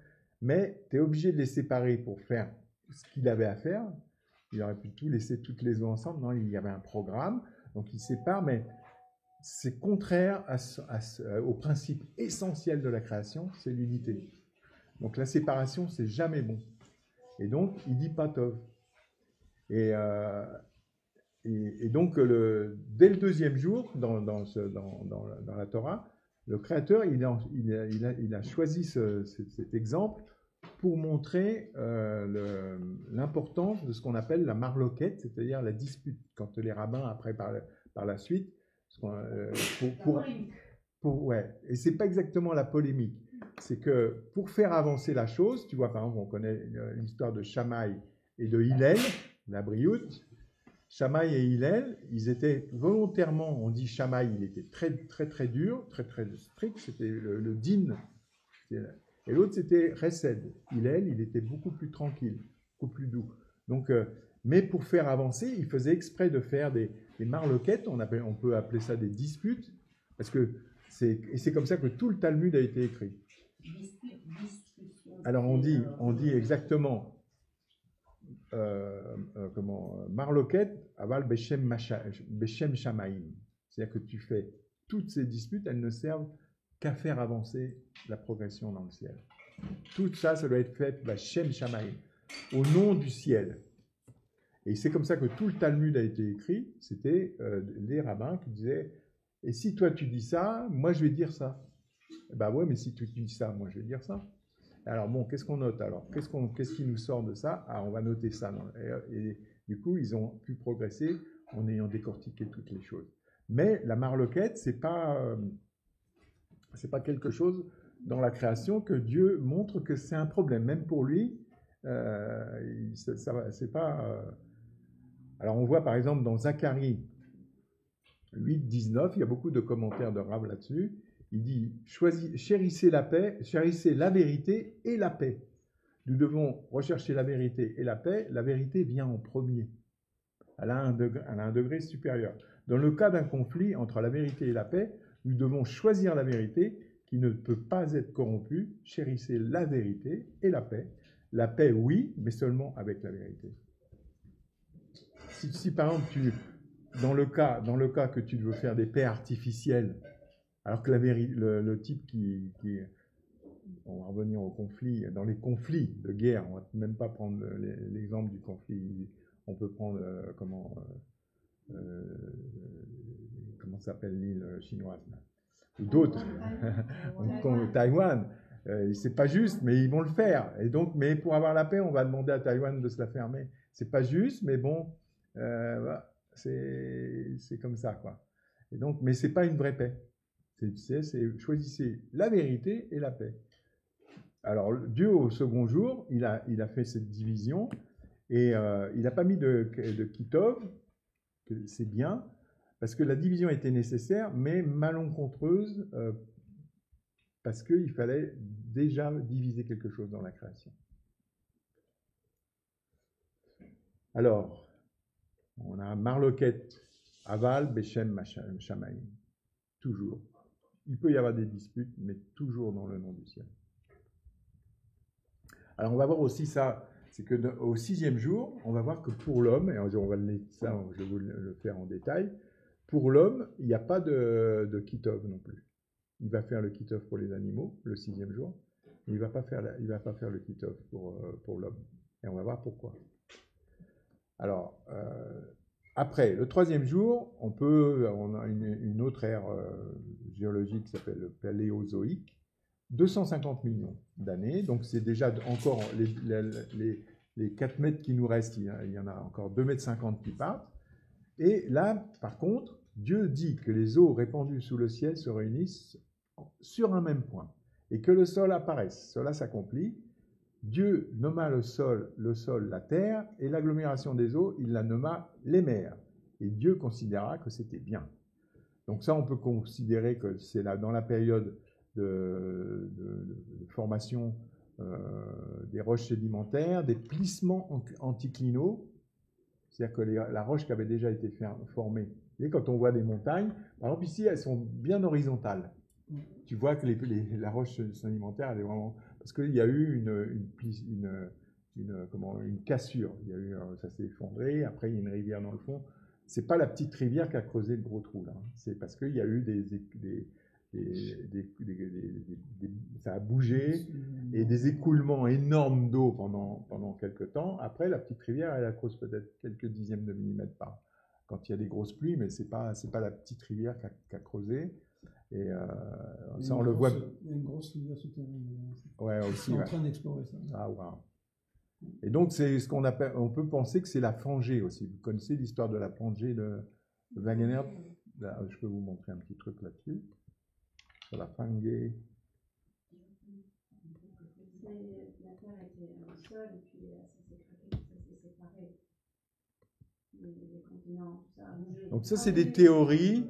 mais tu es obligé de les séparer pour faire ce qu'il avait à faire. Il aurait pu tout laisser toutes les eaux ensemble. Non, il y avait un programme, donc il sépare, mais c'est contraire au principe essentiel de la création, c'est l'unité. Donc la séparation, c'est jamais bon. Et donc, il dit pas Tov. Et donc, dès le deuxième jour, dans la Torah, le Créateur, il a choisi cet exemple pour montrer l'importance de ce qu'on appelle la marloquette, c'est-à-dire la dispute. Quand les rabbins, après, par la suite, et c'est pas exactement la polémique, c'est que pour faire avancer la chose, tu vois, par exemple, on connaît l'histoire de Shammai et de Hillel, la Briout. Shammai et Hillel, ils étaient volontairement, on dit Shammai, il était très très très dur, très très strict, c'était le din, et l'autre c'était Chesed. Hillel, il était beaucoup plus tranquille, beaucoup plus doux. Donc, mais pour faire avancer, il faisait exprès de faire des marloquettes, on peut appeler ça des disputes, parce que c'est comme ça que tout le Talmud a été écrit. Alors on dit exactement marloquette aval beshem shamaim, c'est-à-dire que tu fais toutes ces disputes, elles ne servent qu'à faire avancer la progression dans le ciel. Tout ça, ça doit être fait beshem shamaim, au nom du ciel. Et c'est comme ça que tout le Talmud a été écrit. C'était les rabbins qui disaient, et si toi tu dis ça, moi je vais dire ça. Ben ouais, mais si tu dis ça, moi je vais dire ça. Alors bon, qu'est-ce qu'on note alors? Qu'est-ce qui nous sort de ça? Ah, on va noter ça. Et du coup, ils ont pu progresser en ayant décortiqué toutes les choses. Mais la marloquette, c'est pas quelque chose dans la création que Dieu montre que c'est un problème. Même pour lui, c'est pas... Alors on voit par exemple dans Zacharie 8, 19, il y a beaucoup de commentaires de Rav là-dessus. Il dit, chérissez la paix, chérissez la vérité et la paix. Nous devons rechercher la vérité et la paix. La vérité vient en premier. Elle a un degré supérieur. Dans le cas d'un conflit entre la vérité et la paix, nous devons choisir la vérité qui ne peut pas être corrompue. Chérissez la vérité et la paix. La paix, oui, mais seulement avec la vérité. Si par exemple, dans le cas que tu veux faire des paix artificielles, alors que le type qui... On va revenir au conflit, dans les conflits de guerre, on ne va même pas prendre l'exemple du conflit, on peut prendre, comment s'appelle l'île chinoise, ou d'autres, Taïwan, c'est pas juste, mais ils vont le faire. Et donc, mais pour avoir la paix, on va demander à Taïwan de se la fermer. C'est pas juste, mais bon, c'est comme ça, quoi. Et donc, mais c'est pas une vraie paix. C'est choisissez la vérité et la paix. Alors, Dieu, au second jour, il a fait cette division et il n'a pas mis de kitov, que c'est bien, parce que la division était nécessaire, mais malencontreuse, parce qu'il fallait déjà diviser quelque chose dans la création. Alors, on a marloquette, aval, beshem, shamaim, toujours. il peut y avoir des disputes, mais toujours dans le nom du ciel. Alors on va voir aussi ça, c'est qu'au 6e jour, on va voir que pour l'homme, et on va ça, je vais vous le faire en détail, pour l'homme, il n'y a pas de kitov non plus. Il va faire le kitov pour les animaux, le 6e jour, mais il ne va pas faire le kitov pour l'homme. Et on va voir pourquoi. Alors, après, le 3e jour, on a une autre ère géologique qui s'appelle le Paléozoïque, 250 millions d'années. Donc, c'est déjà encore les 4 mètres qui nous restent. Il y en a encore 2,50 mètres qui partent. Et là, par contre, Dieu dit que les eaux répandues sous le ciel se réunissent sur un même point et que le sol apparaisse. Cela s'accomplit. Dieu nomma le sol la terre, et l'agglomération des eaux, il la nomma les mers. Et Dieu considéra que c'était bien. Donc ça, on peut considérer que c'est là, dans la période de formation des roches sédimentaires, des plissements anticlinaux, c'est-à-dire que la roche qui avait déjà été formée. Vous voyez, quand on voit des montagnes, par exemple ici, elles sont bien horizontales. Tu vois que la roche sédimentaire, elle est vraiment... Parce qu'il y a eu une cassure. Ça s'est effondré, après il y a une rivière dans le fond. Ce n'est pas la petite rivière qui a creusé le gros trou, là. C'est parce qu'il y a eu ça a bougé, et des écoulements énormes d'eau pendant quelques temps. Après, la petite rivière, elle creuse peut-être quelques dixièmes de millimètres quand il y a des grosses pluies, mais c'est pas la petite rivière qui a creusé. Et ça, on le voit. Il y a une grosse rivière souterraine. Ouais, aussi. Ils sont en train d'explorer ça. Ah, wow. Et donc, c'est ce qu'on appelle. On peut penser que c'est la Pangée aussi. Vous connaissez l'histoire de la Pangée de Wagener? Là, je peux vous montrer un petit truc là-dessus. Sur la Pangée. La terre était au sol, et puis ça s'est craqué, ça s'est séparé. Les continents, tout ça a bougé. Donc, ça, c'est des théories.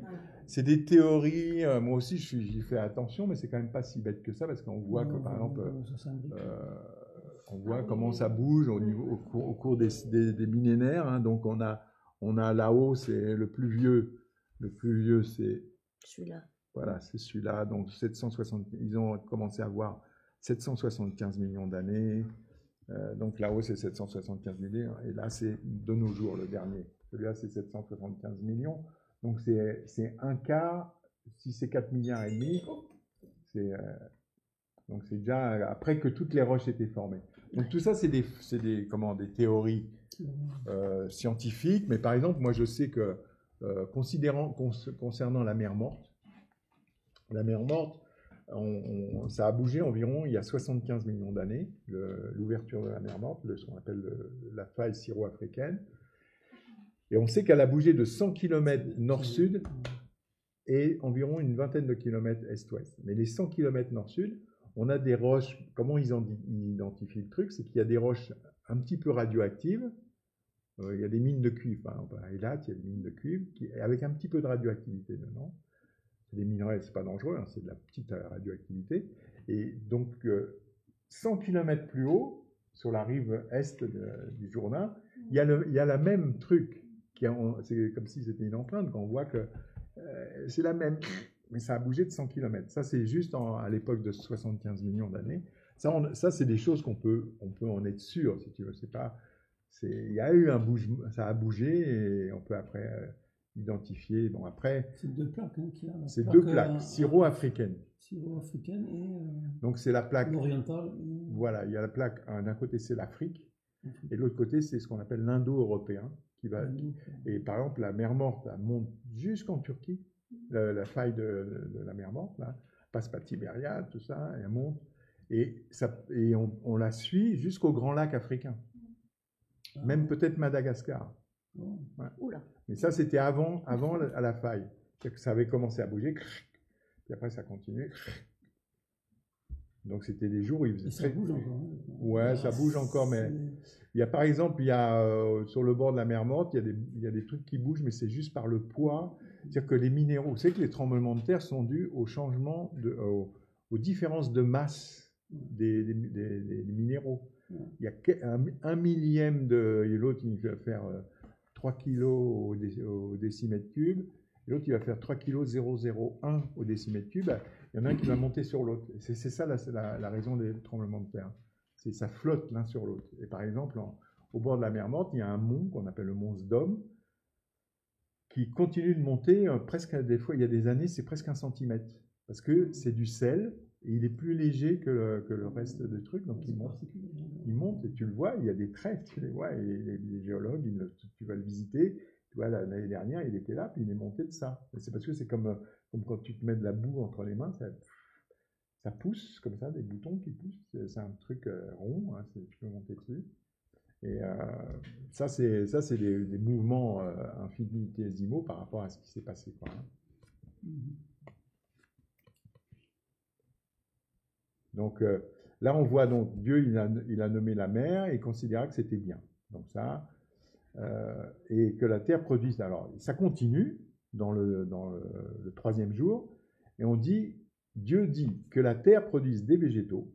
C'est des théories, moi aussi j'y fais attention, mais c'est quand même pas si bête que ça, parce qu'on voit que par exemple, on voit comment ça bouge au cours des millénaires. Hein. Donc on a là-haut, c'est le plus vieux c'est celui-là. Voilà, c'est celui-là. Donc 760, ils ont commencé à avoir 775 millions d'années. Donc là-haut c'est 775 millions, et là c'est de nos jours le dernier. Celui-là c'est 775 millions. Donc c'est un quart, si c'est 4 milliards et demi, donc c'est déjà après que toutes les roches étaient formées. Donc tout ça c'est des théories scientifiques, mais par exemple moi je sais que concernant la mer Morte, ça a bougé environ il y a 75 millions d'années, l'ouverture de la mer Morte, ce qu'on appelle la faille syro-africaine. Et on sait qu'elle a bougé de 100 km nord-sud et environ une vingtaine de kilomètres est-ouest. Mais les 100 km nord-sud, on a des roches. Comment ils identifient le truc? C'est qu'il y a des roches un petit peu radioactives. Il y a des mines de cuivre, par exemple. À Eilat, il y a des mines de cuivre avec un petit peu de radioactivité dedans. C'est des minerais, c'est pas dangereux, hein, c'est de la petite radioactivité. Et donc, 100 km plus haut, sur la rive est du Jourdain, il y a la même truc. C'est comme si c'était une empreinte, quand on voit que c'est la même, mais ça a bougé de 100 km. Ça, c'est juste à l'époque de 75 millions d'années. Ça c'est des choses on peut en être sûr, si tu veux. Il y a eu un bougement, ça a bougé, et on peut après identifier. Bon, après, c'est deux plaques qu'il y a. C'est deux plaques, syro-africaines. Syro-africaine et donc c'est la plaque orientale. Voilà, il y a la plaque, d'un côté c'est l'Afrique, et de l'autre côté c'est ce qu'on appelle l'indo-européen. Et par exemple, la mer Morte monte jusqu'en Turquie, la faille de la mer Morte, là, passe par Tibériade, tout ça, et elle monte, et on la suit jusqu'au Grand Lac africain, même peut-être Madagascar. Ouais. Mais ça, c'était avant à la faille. Ça avait commencé à bouger, puis après ça continuait. Donc c'était des jours où il faisait ça bouge encore. Ouais, ça bouge encore, mais il y a par exemple, sur le bord de la mer Morte, il y a des trucs qui bougent, mais c'est juste par le poids. C'est-à-dire que les minéraux, vous savez que les tremblements de terre sont dus au changement, aux différences de masse des minéraux. Il y a un millième et l'autre il va faire 3 kilos au décimètre cube, et l'autre, il va faire 3,001 kg au décimètre cube. Il y en a un qui va monter sur l'autre. C'est ça la raison des tremblements de terre. Ça flotte l'un sur l'autre. Et par exemple, au bord de la mer Morte, il y a un mont qu'on appelle le mont Sdom, qui continue de monter presque, des fois, il y a des années, c'est presque 1 centimètre. Parce que c'est du sel, et il est plus léger que le reste du truc, donc il monte, et tu le vois, il y a des traits, tu les vois, et les géologues, tu vas le visiter, tu vois, l'année dernière, il était là, puis il est monté de ça. C'est parce que c'est comme quand tu te mets de la boue entre les mains, ça pousse, comme ça, des boutons qui poussent, c'est un truc rond, hein, tu peux monter dessus. Et ça, c'est des mouvements infinitésimaux par rapport à ce qui s'est passé, quoi, hein. Donc là, on voit donc Dieu, il a nommé la mer et il considéra que c'était bien. Donc ça, et que la terre produise. Alors, ça continue dans le 3e jour, et on dit, Dieu dit que la terre produise des végétaux,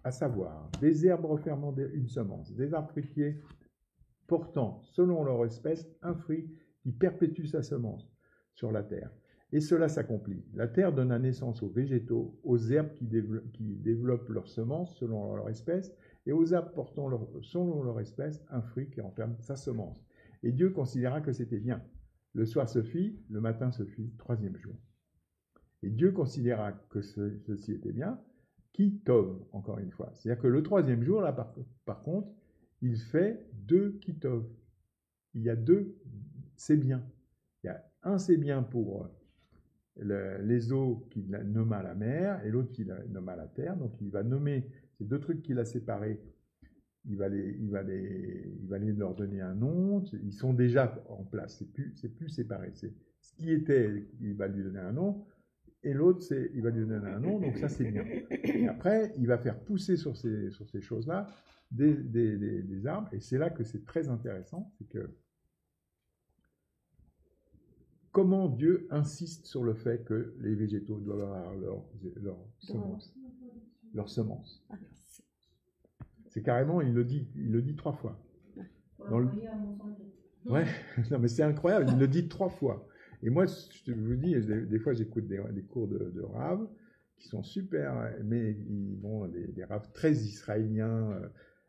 à savoir des herbes refermant une semence, des arbres fruitiers portant, selon leur espèce, un fruit qui perpétue sa semence sur la terre. Et cela s'accomplit. La terre donna naissance aux végétaux, aux herbes qui développent leurs semences selon leur espèce, et aux arbres portant selon leur espèce un fruit qui renferme sa semence. Et Dieu considéra que c'était bien. Le soir se fit, le matin se fit, 3e jour. Et Dieu considéra que ceci était bien, qui tov, encore une fois. C'est-à-dire que le 3e jour, là, par contre, il fait 2 kitov. Il y a 2, c'est bien. Il y a un, c'est bien pour les eaux qu'il nomma la mer, et l'autre qu'il nomma la terre. Donc il va nommer ces 2 trucs qu'il a séparés, il va leur donner un nom. Ils sont déjà en place, c'est plus séparé. C'est ce qui était, il va lui donner un nom, et l'autre, il va lui donner un nom, donc ça c'est bien. Et après, il va faire pousser sur ces choses-là des arbres, et c'est là que c'est très intéressant, c'est que comment Dieu insiste sur le fait que les végétaux doivent avoir leur semence. C'est carrément, il le dit 3 fois. Ouais, non mais c'est incroyable, il le dit 3 fois. Et moi, je vous dis, des fois j'écoute des cours de Rav qui sont super, mais des Rav très israéliens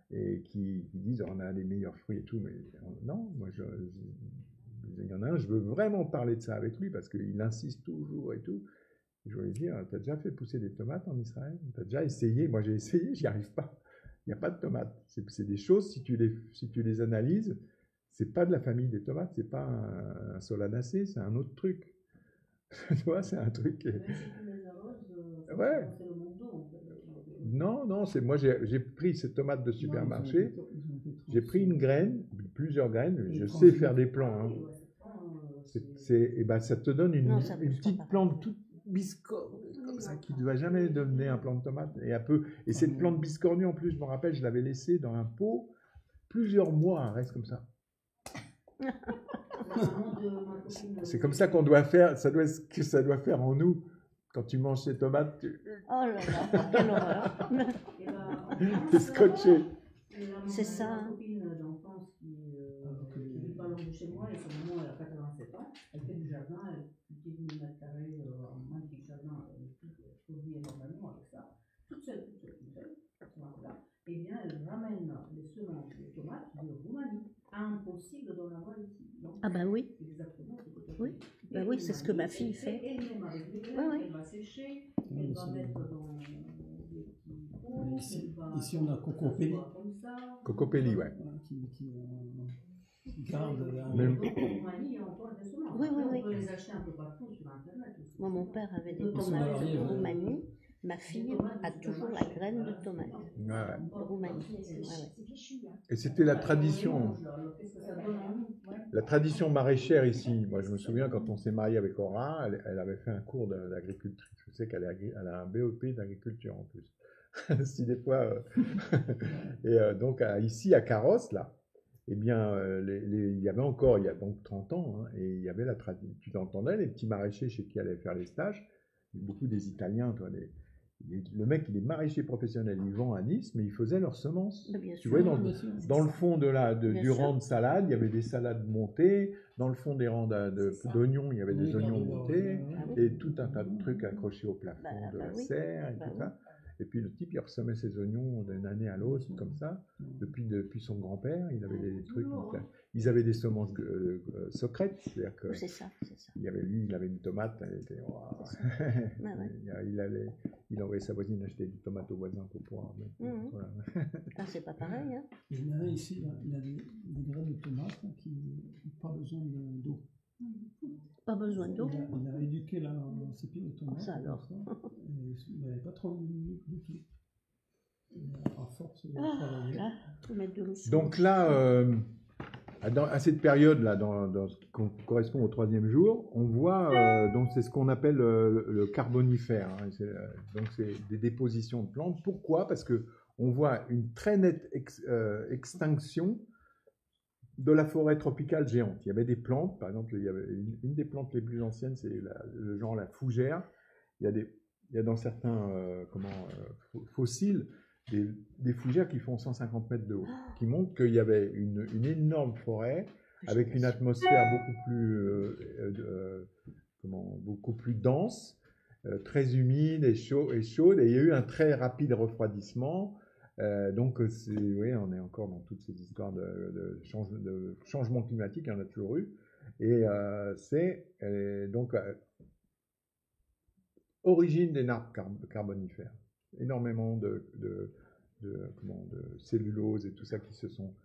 et qui disent on a les meilleurs fruits et tout, mais non, moi il y en a un, je veux vraiment parler de ça avec lui parce qu'il insiste toujours et tout. Et je voulais dire, tu as déjà fait pousser des tomates en Israël? Tu as déjà essayé? Moi j'ai essayé, j'y arrive pas. Il n'y a pas de tomates. C'est des choses, si tu les analyses, c'est pas de la famille des tomates, c'est pas un solanacée, c'est un autre truc. Tu vois, c'est un truc. Ouais. Non, c'est moi j'ai pris ces tomates de supermarché, j'ai pris une graine, plusieurs graines, je sais faire des plants. Hein. Et ben, ça te donne une petite plante toute biscornue, comme ça, qui ne va jamais donner un plant de tomate. Et cette plante biscornue, en plus, je me rappelle, je l'avais laissée dans un pot plusieurs mois, elle reste comme ça. C'est comme ça qu'on doit faire, ça doit faire en nous. Quand tu manges ces tomates, Oh là là, quelle horreur. T'es scotché. C'est ça. Une copine d'enfance qui vit pas loin de chez moi, et sa maman, elle a 87 ans, elle fait du jardin, elle cultive 1000 mètres carrés, un magnifique jardin, elle produit énormément avec ça. Toute seule, voilà. Eh bien, elle ramène les semences de tomates de Roumanie. Impossible d'en avoir ici. Donc, ah ben oui. Exactement. Oui, ben oui, c'est ce que ma fille fait. Elle-même avec les graines, elle va sécher, elle va mettre dans des petits pots. Ici, on a Cocopelli. Cocopelli, ouais. Qui garde en Roumanie, il y a encore des semences. Oui. On peut les acheter un peu partout sur Internet aussi. Moi, mon père avait des tomates de Roumanie. Ma fille a toujours la graine de tomate. Ouais. De Roumanie. Ouais. Et c'était la tradition. La tradition maraîchère ici. Moi, je me souviens quand on s'est marié avec Aura, elle avait fait un cours d'agriculture. Je sais qu'elle a un BEP d'agriculture en plus. Si des fois. Et donc, ici, à Carrosse, là, eh bien, il y avait encore, il y a donc 30 ans, hein, et il y avait la tradition. Tu entendais les petits maraîchers chez qui elle allait faire les stages, beaucoup des Italiens, toi, Le mec, il est maraîcher professionnel, il vend à Nice, mais il faisait leurs semences. Bien Tu sûr. vois, Bien sûr. dans le fond Bien du sûr. rang de salade, il y avait des salades montées. Dans le fond des rangs d'oignons, il y avait des Oui, oignons dans- montés. Ah oui. Et tout un tas de trucs accrochés au plafond Bah, de bah la oui. serre et Bah tout oui. ça. Et puis le type, il ressemait ses oignons d'une année à l'autre, comme ça. Depuis son grand-père, il avait des trucs. Ils avaient des semences secrètes, c'est-à-dire que C'est ça, c'est ça. il avait une tomate, elle était. Waouh. Ouais, ouais. Il envoyait sa voisine acheter des tomates au voisin pour pouvoir. Mhm. Voilà. Ah, c'est pas pareil, hein. Il y en a un ici, là, il a des graines de tomates là, qui n'ont pas besoin d'eau. Pas besoin d'eau. Il a éduqué là, ses pieds de tomates. Ça alors. comme ça, et il n'avait pas trop du tout. Et à force de Ah, travailler. là, faut mettre de l'eau sous. Donc là, à cette période-là, dans ce qui correspond au 3e jour, on voit, donc c'est ce qu'on appelle le carbonifère. Hein, donc c'est des dépositions de plantes. Pourquoi? Parce que on voit une très nette extinction de la forêt tropicale géante. Il y avait des plantes, par exemple, il y avait une des plantes les plus anciennes, c'est le genre la fougère. Il y a dans certains fossiles des fougères qui font 150 mètres de haut, qui montrent qu'il y avait une énorme forêt avec une atmosphère beaucoup plus dense, très humide et chaude, et il y a eu un très rapide refroidissement. Donc, oui, on est encore dans toutes ces histoires de changement climatique, il y en a toujours eu. Et c'est donc origine des nappes carbonifères. Énormément de cellulose et tout ça qui se sont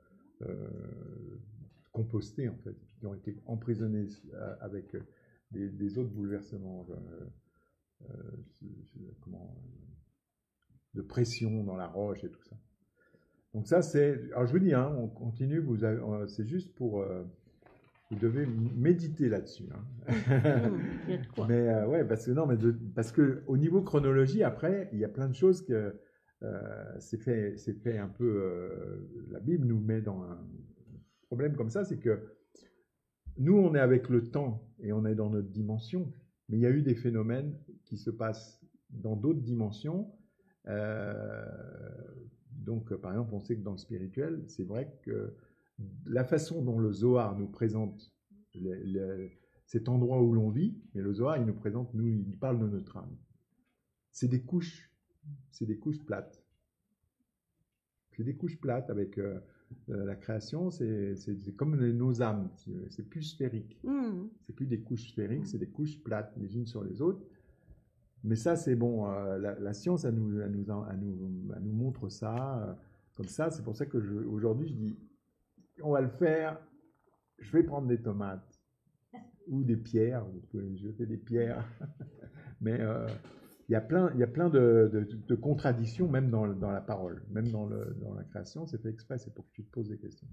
compostés, en fait, qui ont été emprisonnés avec des autres bouleversements de pression dans la roche et tout ça. Donc ça, c'est... Alors je vous dis, hein, on continue, c'est juste pour... vous devez méditer là-dessus. Hein. Il y a de quoi. Mais ouais, parce que au niveau chronologie, après, il y a plein de choses que c'est fait un peu... la Bible nous met dans un problème comme ça, c'est que nous, on est avec le temps et on est dans notre dimension, mais il y a eu des phénomènes qui se passent dans d'autres dimensions. Donc, par exemple, on sait que dans le spirituel, c'est vrai que la façon dont le Zohar nous présente cet endroit où l'on vit, mais le Zohar, il nous présente, il parle de notre âme. C'est des couches plates. C'est des couches plates avec la création, c'est comme nos âmes, c'est plus sphérique. C'est plus des couches sphériques, c'est des couches plates les unes sur les autres. Mais ça, c'est bon, la science, elle nous montre ça, comme ça. C'est pour ça que aujourd'hui, je dis, on va le faire, je vais prendre des tomates ou des pierres, vous pouvez jeter des pierres. Mais il y a plein de contradictions, même dans la parole, même dans la création, c'est fait exprès, c'est pour que tu te poses des questions.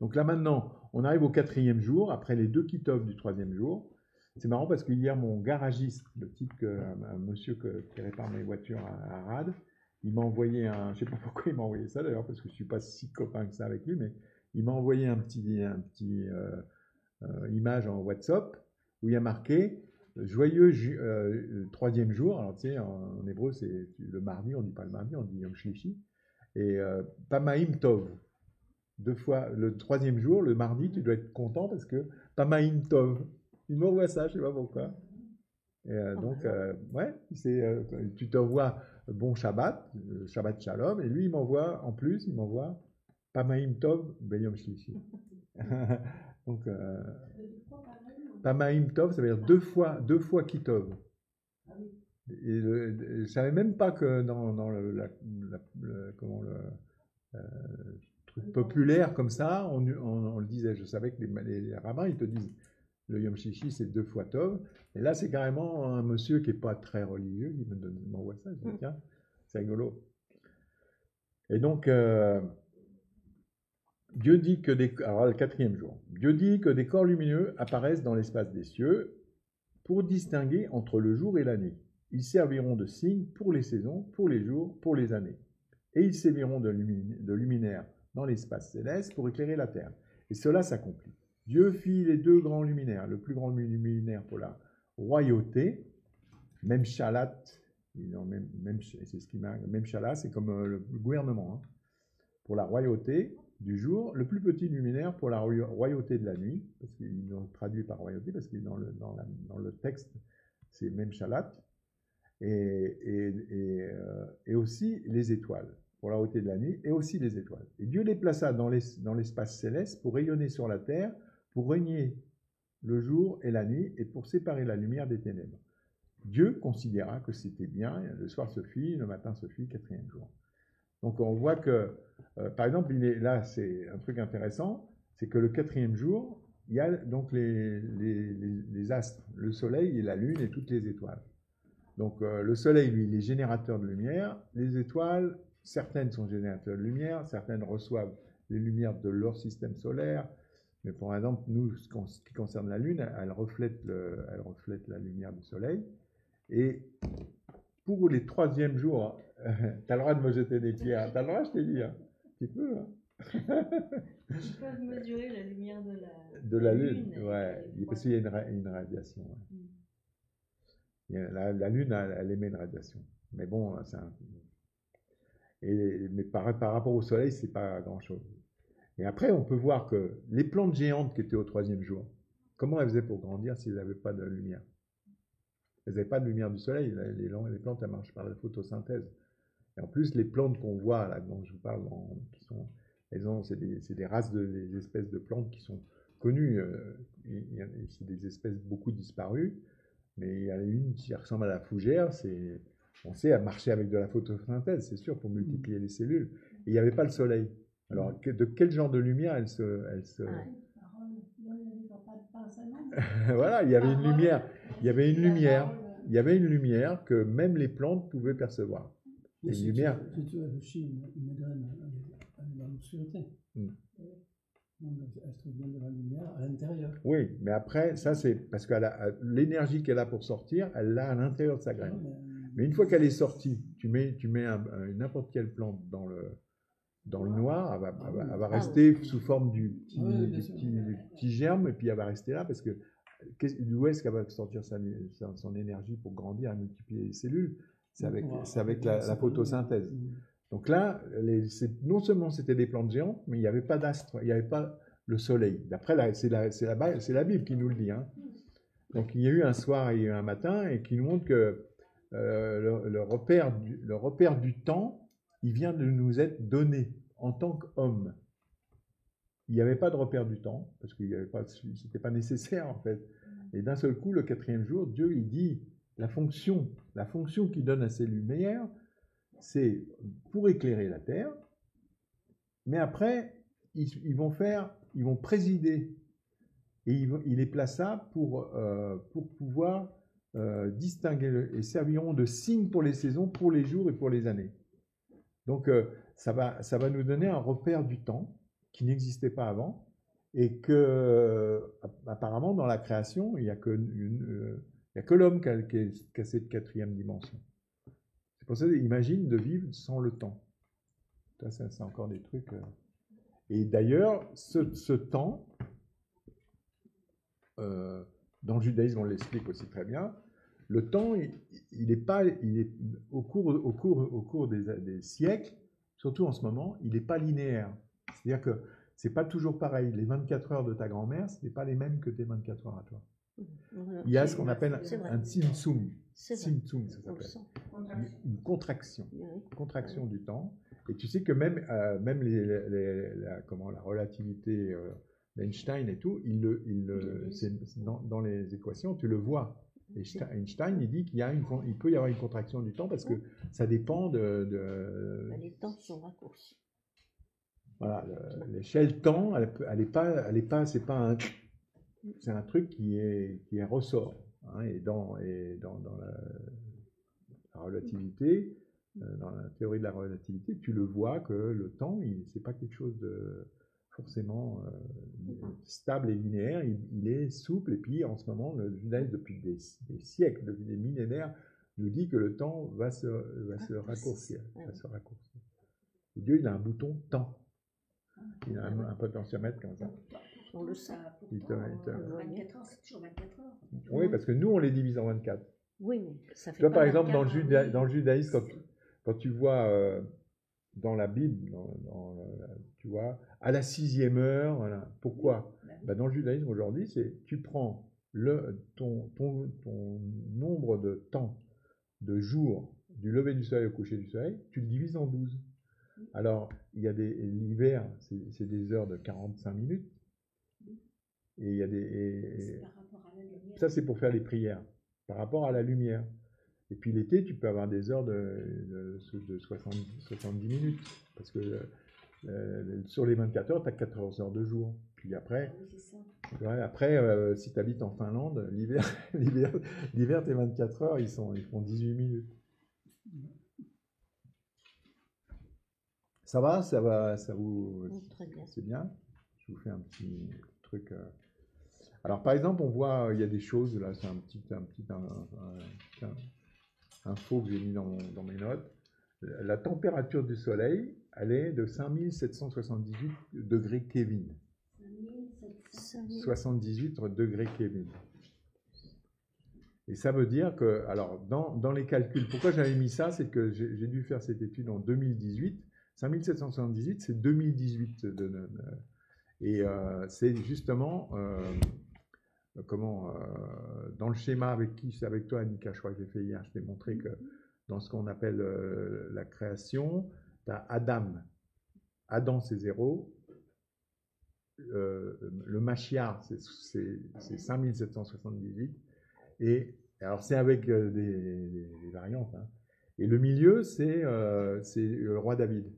Donc là, maintenant, on arrive au 4e jour, après les 2 kitov du 3e jour. C'est marrant parce que hier, mon garagiste, le type un monsieur qui répare mes voitures à Arad, il m'a envoyé je ne sais pas pourquoi il m'a envoyé ça d'ailleurs, parce que je ne suis pas si copain que ça avec lui, mais il m'a envoyé un petit image en WhatsApp où il y a marqué joyeux 3e jour. Alors tu sais, en hébreu, c'est le mardi, on ne dit pas le mardi, on dit Yom Shlishi. Et Pamaim Tov. 2 fois, le 3e jour, le mardi, tu dois être content parce que Pamaim Tov. Il m'envoie ça, je ne sais pas pourquoi. Et donc, ouais, tu t'envoies bon Shabbat, Shabbat Shalom, et lui, il m'envoie Pamaim Tov, Beyom Shlishi. Donc, Pamaim Tov, ça veut dire 2 fois Kitov. Et je ne savais même pas que dans le truc populaire comme ça, on le disait. Je savais que les rabbins, ils te disent le Yom Shishi, c'est 2 fois Tov. Et là, c'est carrément un monsieur qui n'est pas très religieux qui m'envoie ça. Je dis, tiens, c'est rigolo. Et donc, Dieu dit que alors le 4e jour, Dieu dit que des corps lumineux apparaissent dans l'espace des cieux pour distinguer entre le jour et la nuit. Ils serviront de signe pour les saisons, pour les jours, pour les années. Et ils serviront de luminaires dans l'espace céleste pour éclairer la terre. Et cela s'accomplit. Dieu fit les 2 grands luminaires, le plus grand luminaire pour la royauté, même Shalat C'est ce qui m'a. Même Shala, c'est comme le gouvernement. Hein. Pour la royauté du jour, le plus petit luminaire pour la royauté de la nuit, parce qu'ils l'ont traduit par royauté, parce que dans le texte, c'est même Shalat, et aussi les étoiles, pour la royauté de la nuit, et aussi les étoiles. Et Dieu les plaça dans l'espace céleste pour rayonner sur la terre, pour régner le jour et la nuit, et pour séparer la lumière des ténèbres. Dieu considéra que c'était bien, le soir se fit, le matin se fit, 4e jour. Donc on voit que, par exemple, là c'est un truc intéressant, c'est que le 4e jour, il y a donc les astres, le soleil et la lune et toutes les étoiles. Donc le soleil, lui, il est générateur de lumière, les étoiles, certaines sont générateurs de lumière, certaines reçoivent les lumières de leur système solaire, mais par exemple, nous, ce qui concerne la lune, elle reflète la lumière du soleil, et pour les 3e jours, tu as le droit de me jeter des pierres. Tu as le droit, je t'ai dit. Hein. Tu peux. Hein. Ils peuvent mesurer la lumière de la lune. Ouais. Parce qu'il y a une radiation. Ouais. La lune, elle émet une radiation. Mais bon, mais par rapport au soleil, c'est pas grand-chose. Et après, on peut voir que les plantes géantes qui étaient au 3e jour, comment elles faisaient pour grandir s'ils n'avaient pas de lumière? Elles n'avaient pas de lumière du soleil. Les plantes, elles marchent par la photosynthèse. Et en plus, les plantes qu'on voit, là, dont je vous parle, c'est des races, des espèces de plantes qui sont connues. C'est des espèces beaucoup disparues. Mais il y en a une qui ressemble à la fougère. On sait, elle marchait avec de la photosynthèse, c'est sûr, pour multiplier les cellules. Et il n'y avait pas le soleil. Alors, de quel genre de lumière elle se... Voilà, il y avait une lumière. Il y avait une lumière que même les plantes pouvaient percevoir. Et si lumière. tu réfléchis, une graine, elle est dans l'obscurité. Donc, elle se trouve bien de la lumière à l'intérieur. Oui, mais après, ça c'est parce que l'énergie qu'elle a pour sortir, elle l'a à l'intérieur de sa graine. Mais une fois qu'elle est sortie, tu mets n'importe quelle plante dans le noir, elle va rester sous forme du petit germe, et puis elle va rester là, parce que d'où est-ce qu'elle va sortir son énergie pour grandir et multiplier les cellules? C'est avec la photosynthèse. Donc là, non seulement c'était des plantes géantes, mais il n'y avait pas d'astre, il n'y avait pas le soleil. D'après, c'est la Bible qui nous le dit. Hein. Donc il y a eu un soir et il y a eu un matin, et qui nous montre que le repère du temps, il vient de nous être donné en tant qu'homme. Il n'y avait pas de repère du temps, parce que c'était pas nécessaire en fait. Et d'un seul coup, le 4e jour, Dieu il dit la fonction qu'il donne à ces lumières, c'est pour éclairer la terre, mais après, ils vont présider, et il les plaça pour pouvoir distinguer, et serviront de signe pour les saisons, pour les jours et pour les années. Donc, ça va nous donner un repère du temps qui n'existait pas avant, et que, apparemment, dans la création, il n'y a que l'homme qui a cette 4e dimension. C'est pour ça, imagine de vivre sans le temps. Ça, c'est encore des trucs. Et d'ailleurs, ce temps, dans le judaïsme, on l'explique aussi très bien. Le temps, il est au cours des siècles, surtout en ce moment, il n'est pas linéaire. C'est-à-dire que c'est pas toujours pareil. Les 24 heures de ta grand-mère, ce n'est pas les mêmes que tes 24 heures à toi. Il y a ce qu'on appelle un tzimtzum. Tzimtzum, ça s'appelle. Une contraction du temps. Et tu sais que même la relativité d'Einstein et tout, dans les équations, tu le vois. Et Einstein, il dit il peut y avoir une contraction du temps parce que ça dépend Les temps sont raccourcis. Voilà, l'échelle temps, c'est un truc qui est ressort. Hein, et dans la relativité, dans la théorie de la relativité, tu le vois que le temps, c'est pas quelque chose de forcément stable et linéaire, il est souple, et puis en ce moment, le judaïsme, depuis des siècles, depuis des millénaires, nous dit que le temps va se raccourcir. Et Dieu, il a un bouton temps. Il a un potentiomètre comme ça. On le sait. 24 heures, c'est toujours 24 heures. Oui, parce que nous, on les divise en 24. Oui, mais ça fait Tu vois, pas par la exemple, dans carte. le judaïsme, quand tu vois dans la Bible, tu vois, à la 6e heure, voilà. Pourquoi? Ben, dans le judaïsme aujourd'hui, c'est tu prends ton nombre de temps, de jours, du lever du soleil au coucher du soleil, tu le divises en 12. Alors, l'hiver, c'est des heures de 45 minutes. Et il y a ça, c'est pour faire les prières, par rapport à la lumière. Et puis l'été, tu peux avoir des heures de 70 minutes. Parce que sur les 24 heures, tu as 14 heures de jour. Puis après, si tu habites en Finlande, l'hiver, tes 24 heures, ils font 18 minutes. Ça va, Très bien. c'est bien. Je vous fais un petit truc. Alors, par exemple, on voit, il y a des choses, là, c'est un petit info que j'ai mis dans mes notes. La température du soleil, elle est de 5778 degrés Kelvin. 78 degrés Kelvin. Et ça veut dire que, alors, dans les calculs, pourquoi j'avais mis ça, c'est que j'ai dû faire cette étude en 2018. 5778, c'est 2018. Et c'est justement, dans le schéma avec toi, Annika, je crois que j'ai fait hier, je t'ai montré que dans ce qu'on appelle la création, tu as Adam. Adam, c'est 0. Le Mashiach, c'est 5778. Et alors, c'est avec des variantes. Hein. Et le milieu, c'est le roi David,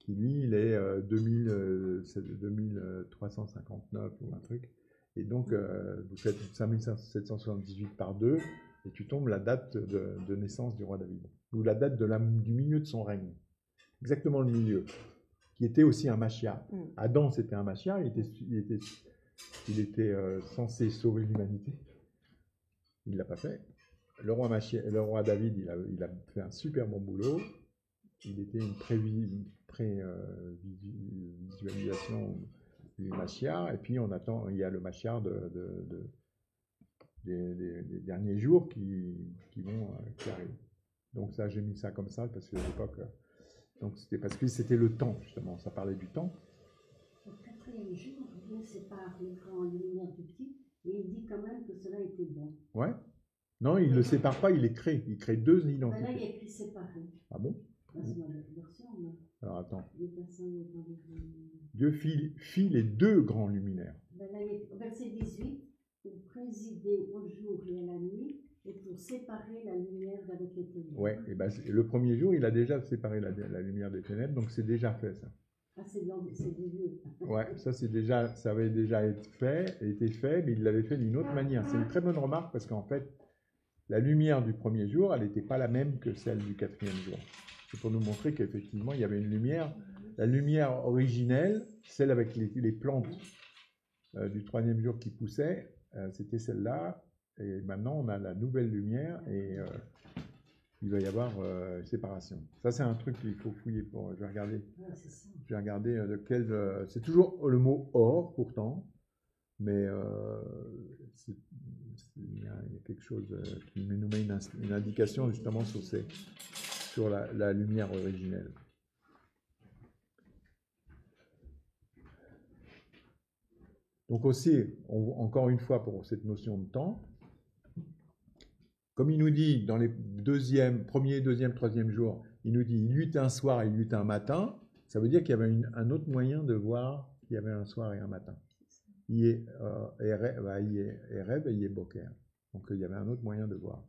qui lui, il est 2359 ou un truc. Et donc, vous faites 5778 par 2, et tu tombes la date de naissance du roi David, ou la date du milieu de son règne. Exactement le milieu, qui était aussi un Mashiach. Adam, c'était un Mashiach, il était censé sauver l'humanité. Il ne l'a pas fait. Le roi David, il a fait un super bon boulot. Il était une prévisualisation du Mashiach. Et puis, il y a le Mashiach des derniers jours qui arrivent. Donc ça, j'ai mis ça comme ça, parce que à l'époque, donc c'était parce que c'était le temps, justement. Ça parlait du temps. Au 4e jour, Dieu sépare le grand luminaire du petit, et il dit quand même que cela était bon. Ouais. Non, il ne le sépare pas, il les crée. Il crée deux identités. Ben là, il y a écrit séparé. Ah bon? C'est dans la version, mais... Alors attends. Les personnes dans les... Dieu fit les deux grands luminaires. Ben là, au verset 18, pour présider au jour et à la nuit, et pour séparer la lumière d'avec les ténèbres. Ouais, et ben le premier jour, il a déjà séparé la lumière des ténèbres, donc c'est déjà fait ça. Ah, c'est du vieux. Ouais, ça avait déjà été fait, mais il l'avait fait d'une autre manière. C'est une très bonne remarque parce qu'en fait, la lumière du premier jour, elle n'était pas la même que celle du 4e jour. C'est pour nous montrer qu'effectivement, il y avait une lumière. La lumière originelle, celle avec les plantes du 3e jour qui poussaient, c'était celle-là. Et maintenant, on a la nouvelle lumière et il va y avoir séparation. Ça, c'est un truc qu'il faut fouiller pour. Je vais regarder. De quel. C'est toujours le mot or, pourtant, mais il y a quelque chose qui nous met une indication justement sur la lumière originelle. Donc aussi, encore une fois, pour cette notion de temps, comme il nous dit dans les premier, deuxième, troisième jours, il nous dit il y eut un soir et il y eut un matin, ça veut dire qu'il y avait un autre moyen de voir qu'il y avait un soir et un matin. Il y est Erev et il y est Boker. Donc il y avait un autre moyen de voir.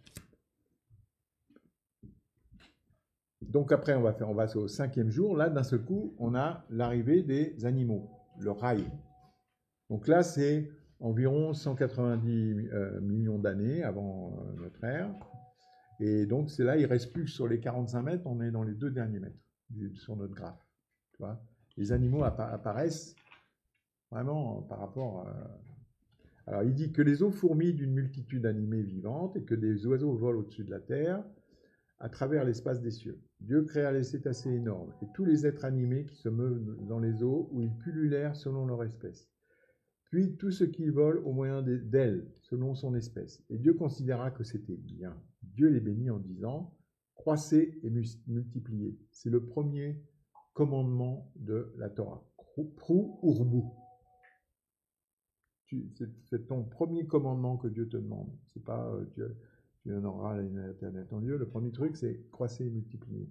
Donc après, on va au 5e jour. Là, d'un seul coup, on a l'arrivée des animaux, le rail. Donc là, c'est environ 190 millions d'années avant notre ère. Et donc, c'est là, il ne reste plus que sur les 45 mètres, on est dans les 2 derniers mètres sur notre graphe. Tu vois, les animaux apparaissent vraiment par rapport à... Alors, il dit que les eaux fourmillent d'une multitude d'animés vivantes et que des oiseaux volent au-dessus de la terre à travers l'espace des cieux. Dieu créa les cétacés énormes et tous les êtres animés qui se meuvent dans les eaux où ils pullulèrent selon leur espèce. puis tout ce qui vole au moyen d'elle, selon son espèce. Et Dieu considéra que c'était bien. Dieu les bénit en disant, croissez et multipliez. C'est le premier commandement de la Torah. Prou urbu. C'est ton premier commandement que Dieu te demande. C'est pas tu honoreras l'Éternel ton Dieu. Le premier truc, c'est croissez et multipliez.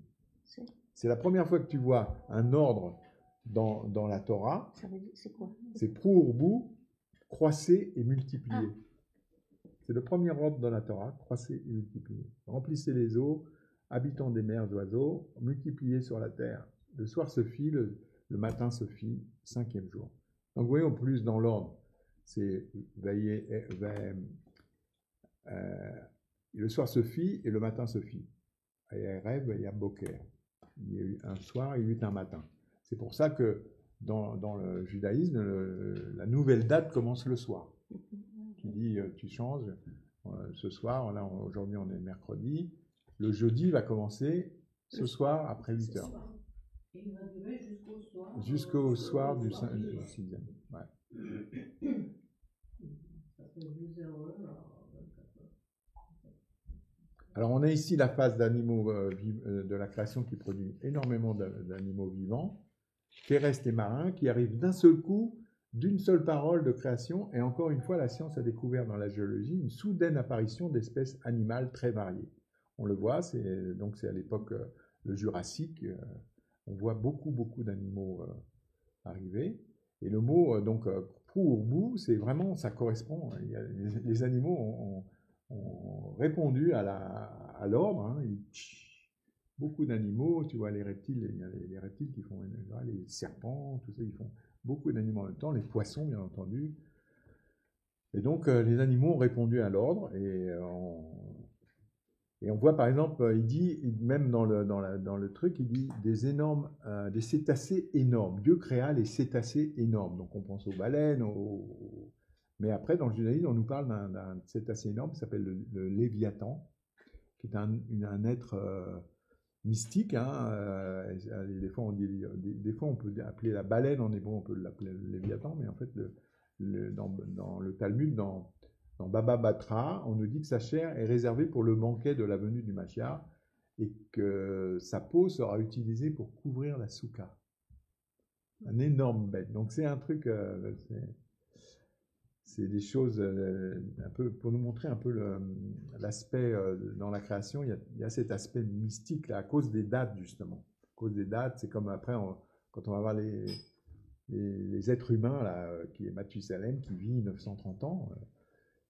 C'est la première fois que tu vois un ordre dans la Torah. Ça veut dire, c'est quoi? C'est prou urbu, croissez et multipliez. C'est le premier ordre dans la Torah, croissez et multipliez. Remplissez les eaux, habitants des mers, oiseaux, multipliez sur la terre. Le soir se fit, le matin se fit, 5e jour. Donc vous voyez, en plus dans l'ordre, c'est le soir se fit et le matin se fit. Il y a rêve, il y a boker. Il y a eu un soir, il y a eu un matin. C'est pour ça que dans le judaïsme, la nouvelle date commence le soir. Tu dis, tu changes, ce soir, là aujourd'hui on est mercredi, le jeudi va commencer ce soir après 8 heures. Et il va durer jusqu'au soir. Jusqu'au soir du 6e. Ouais. Ça fait 12 heures, 24 heures. Alors on a ici la phase d'animaux de la création qui produit énormément d'animaux vivants, terrestres et marins, qui arrivent d'un seul coup, d'une seule parole de création, et encore une fois, la science a découvert dans la géologie une soudaine apparition d'espèces animales très variées. On le voit, c'est à l'époque le Jurassique, on voit beaucoup d'animaux arriver, et le mot prou-urbu, c'est vraiment, ça correspond, les animaux ont répondu à l'ordre, hein, beaucoup d'animaux, tu vois, les reptiles, il y a les reptiles qui font, les serpents, tout ça, ils font beaucoup d'animaux en même temps, les poissons, bien entendu. Et donc, les animaux ont répondu à l'ordre, et on voit, par exemple, il dit, même dans le truc, il dit des cétacés énormes. Dieu créa les cétacés énormes. Donc, on pense aux baleines, mais après, dans le judaïsme, on nous parle d'un cétacé énorme qui s'appelle le Léviathan, qui est un être mystique. Hein, des fois, on peut appeler la baleine en hébreu, on peut l'appeler le Léviathan, mais en fait, dans le Talmud, dans Baba Batra, on nous dit que sa chair est réservée pour le banquet de la venue du Mashiach et que sa peau sera utilisée pour couvrir la soukha. Un énorme bête. Donc c'est un truc, c'est des choses un peu pour nous montrer un peu l'aspect dans la création. Il y a cet aspect mystique là, à cause des dates justement. À cause des dates, c'est comme après quand on va voir les êtres humains là, qui est Mathusalem qui vit 930 ans.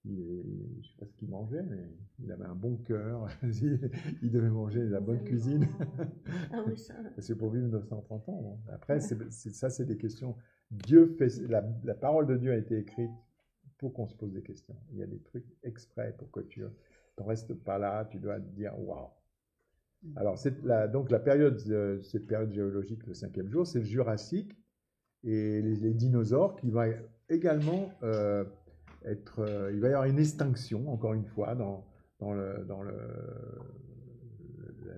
Je ne sais pas ce qu'il mangeait, mais il avait un bon cœur. Il devait manger de la bonne cuisine. Ah oui, ça. C'est pour vivre 930 ans. Bon. Après, ça, c'est des questions. Dieu fait, la parole de Dieu a été écrite pour qu'on se pose des questions. Il y a des trucs exprès pour que tu n'en restes pas là. Tu dois te dire waouh. Alors, donc cette période géologique, le 5e jour, c'est le Jurassique et les dinosaures qui vont également il va y avoir une extinction, encore une fois, dans la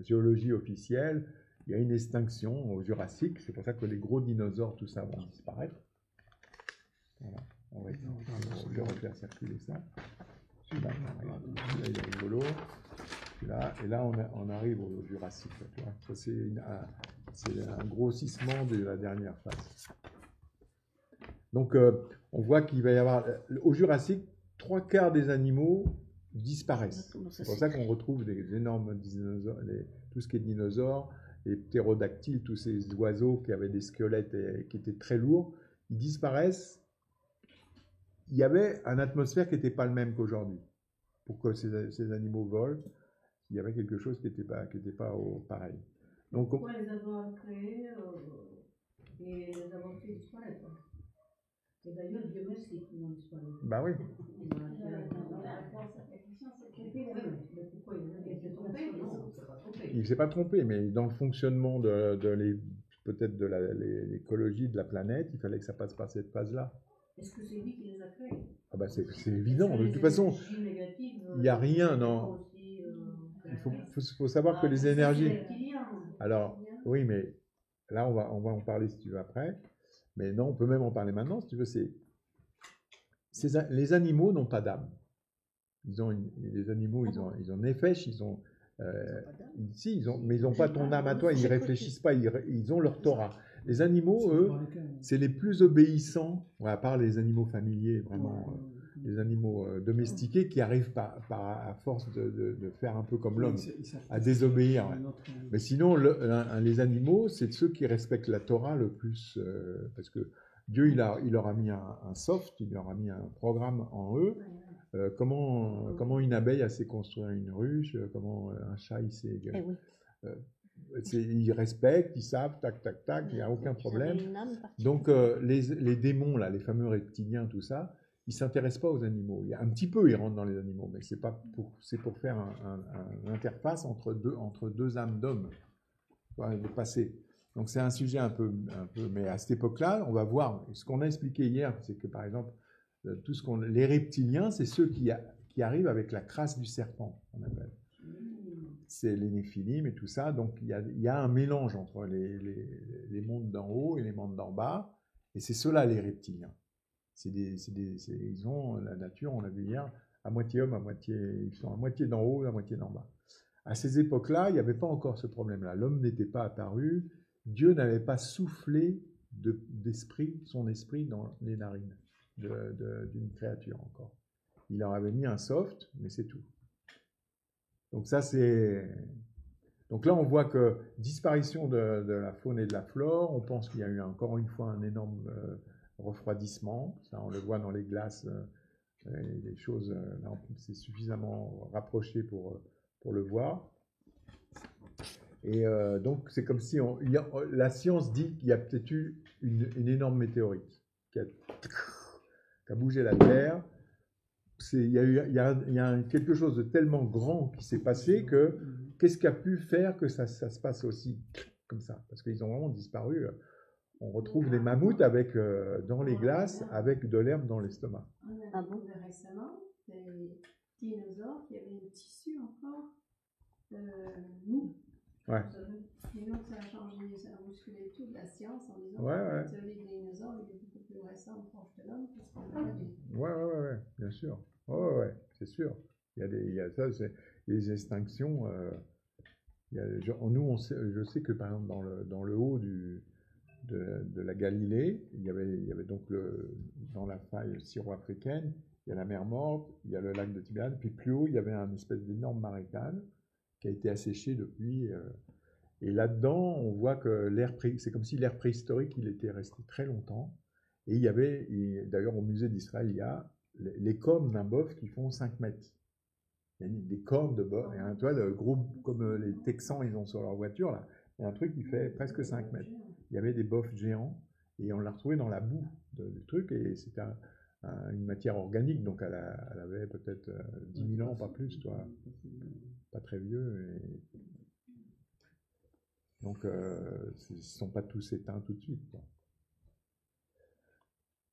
géologie officielle. Il y a une extinction au Jurassique. C'est pour ça que les gros dinosaures, tout ça, vont disparaître. Voilà. On va refaire circuler ça. Celui-là, il est rigolo. Celui-là, et là, on arrive au Jurassique. Tu vois. Ça, c'est un grossissement de la dernière phase. Donc, on voit qu'il va y avoir, au Jurassique, 3/4 des animaux disparaissent. C'est pour ça qu'on retrouve des énormes dinosaures, tout ce qui est dinosaures, les ptérodactyles, tous ces oiseaux qui avaient des squelettes et qui étaient très lourds, ils disparaissent. Il y avait une atmosphère qui n'était pas le même qu'aujourd'hui. Pour que ces animaux volent, il y avait quelque chose qui n'était pas pareil. Donc, pourquoi les avoir créés et les avoir fait disparaître? Et d'ailleurs, Dieu merci qu'ils ont disparu. Bah oui. Il ne s'est pas trompé, mais dans le fonctionnement peut-être de l'écologie de la planète, il fallait que ça passe par cette phase-là. Est-ce que c'est lui qui les a créés? Ah bah c'est évident. De toute façon, il n'y a rien. Non. Il faut savoir que les énergies. Alors, oui, mais là, on va en parler si tu veux après. Mais non, on peut même en parler maintenant, si tu veux. Les animaux n'ont pas d'âme. Les animaux, ils ont nefesh, mais ils n'ont pas ton âme à toi, ils ne réfléchissent pas, ils ont leur Torah. Les animaux, eux, c'est les plus obéissants, à part les animaux familiers, vraiment, les animaux domestiqués qui arrivent à force de faire un peu comme l'homme, à désobéir. Mais sinon, les animaux, c'est ceux qui respectent la Torah le plus, parce que Dieu, il leur a mis un soft, il leur a mis un programme en eux. Comment une abeille a sait construire une ruche, comment un chat il sait. Ils respectent, ils savent, tac, tac, tac, il n'y a aucun problème. Donc les démons, là, les fameux reptiliens, tout ça, ils ne s'intéressent pas aux animaux. Il y a un petit peu, ils rentrent dans les animaux, mais c'est pour faire une interface entre deux âmes d'hommes, de passé. Donc c'est un sujet un peu, mais à cette époque-là, on va voir, ce qu'on a expliqué hier, c'est que par exemple, les reptiliens, c'est ceux qui arrivent avec la crasse du serpent, on appelle. C'est les néphilim et tout ça. Donc, il y a un mélange entre les mondes d'en haut et les mondes d'en bas. Et c'est ceux-là, les reptiliens. Ils ont la nature, on l'a vu hier, à moitié homme, ils sont à moitié d'en haut, à moitié d'en bas. À ces époques-là, il n'y avait pas encore ce problème-là. L'homme n'était pas apparu. Dieu n'avait pas soufflé son esprit dans les narines d'une créature encore. Il leur avait mis un soft, mais c'est tout. Donc ça, donc là, on voit que disparition de la faune et de la flore, on pense qu'il y a eu encore une fois un énorme refroidissement. Ça, on le voit dans les glaces, les choses, là, c'est suffisamment rapproché pour le voir. Et donc, c'est comme si la science dit qu'il y a peut-être eu une énorme météorite qui a bougé la Terre. Il y a quelque chose de tellement grand qui s'est passé que qu'est-ce qui a pu faire que ça se passe aussi comme ça? Parce qu'ils ont vraiment disparu. On retrouve des mammouths dans les glaces avec de l'herbe dans l'estomac. On a découvert récemment des dinosaures qui avaient un tissu encore mou. Ouais. Et donc ça a changé, ça a bousculé toute la science en disant que la théorie des dinosaures est beaucoup plus récente proche de l'homme parce qu'on a des... Ouais, bien sûr. Ouais, c'est sûr. Il y a ça, c'est les extinctions. Je sais que par exemple dans le haut de la Galilée, il y avait donc dans la faille syro-africaine, il y a la mer Morte, il y a le lac de Tibériade, puis plus haut, il y avait un espèce d'énorme marécage qui a été asséché depuis. Et là-dedans, on voit que c'est comme si l'air préhistorique, il était resté très longtemps. Et il y avait, d'ailleurs au musée d'Israël, il y a les cornes d'un bœuf qui font 5 mètres. Il y a des cornes de bœuf. Et tu vois, le gros, comme les Texans, ils ont sur leur voiture, là, il y a un truc qui fait presque 5 mètres. Il y avait des bœufs géants et on l'a retrouvé dans la boue du truc. Et c'était une matière organique, donc elle avait peut-être 10 000 ans, pas plus, toi. Pas très vieux. Donc, ils ne sont pas tous éteints tout de suite, quoi.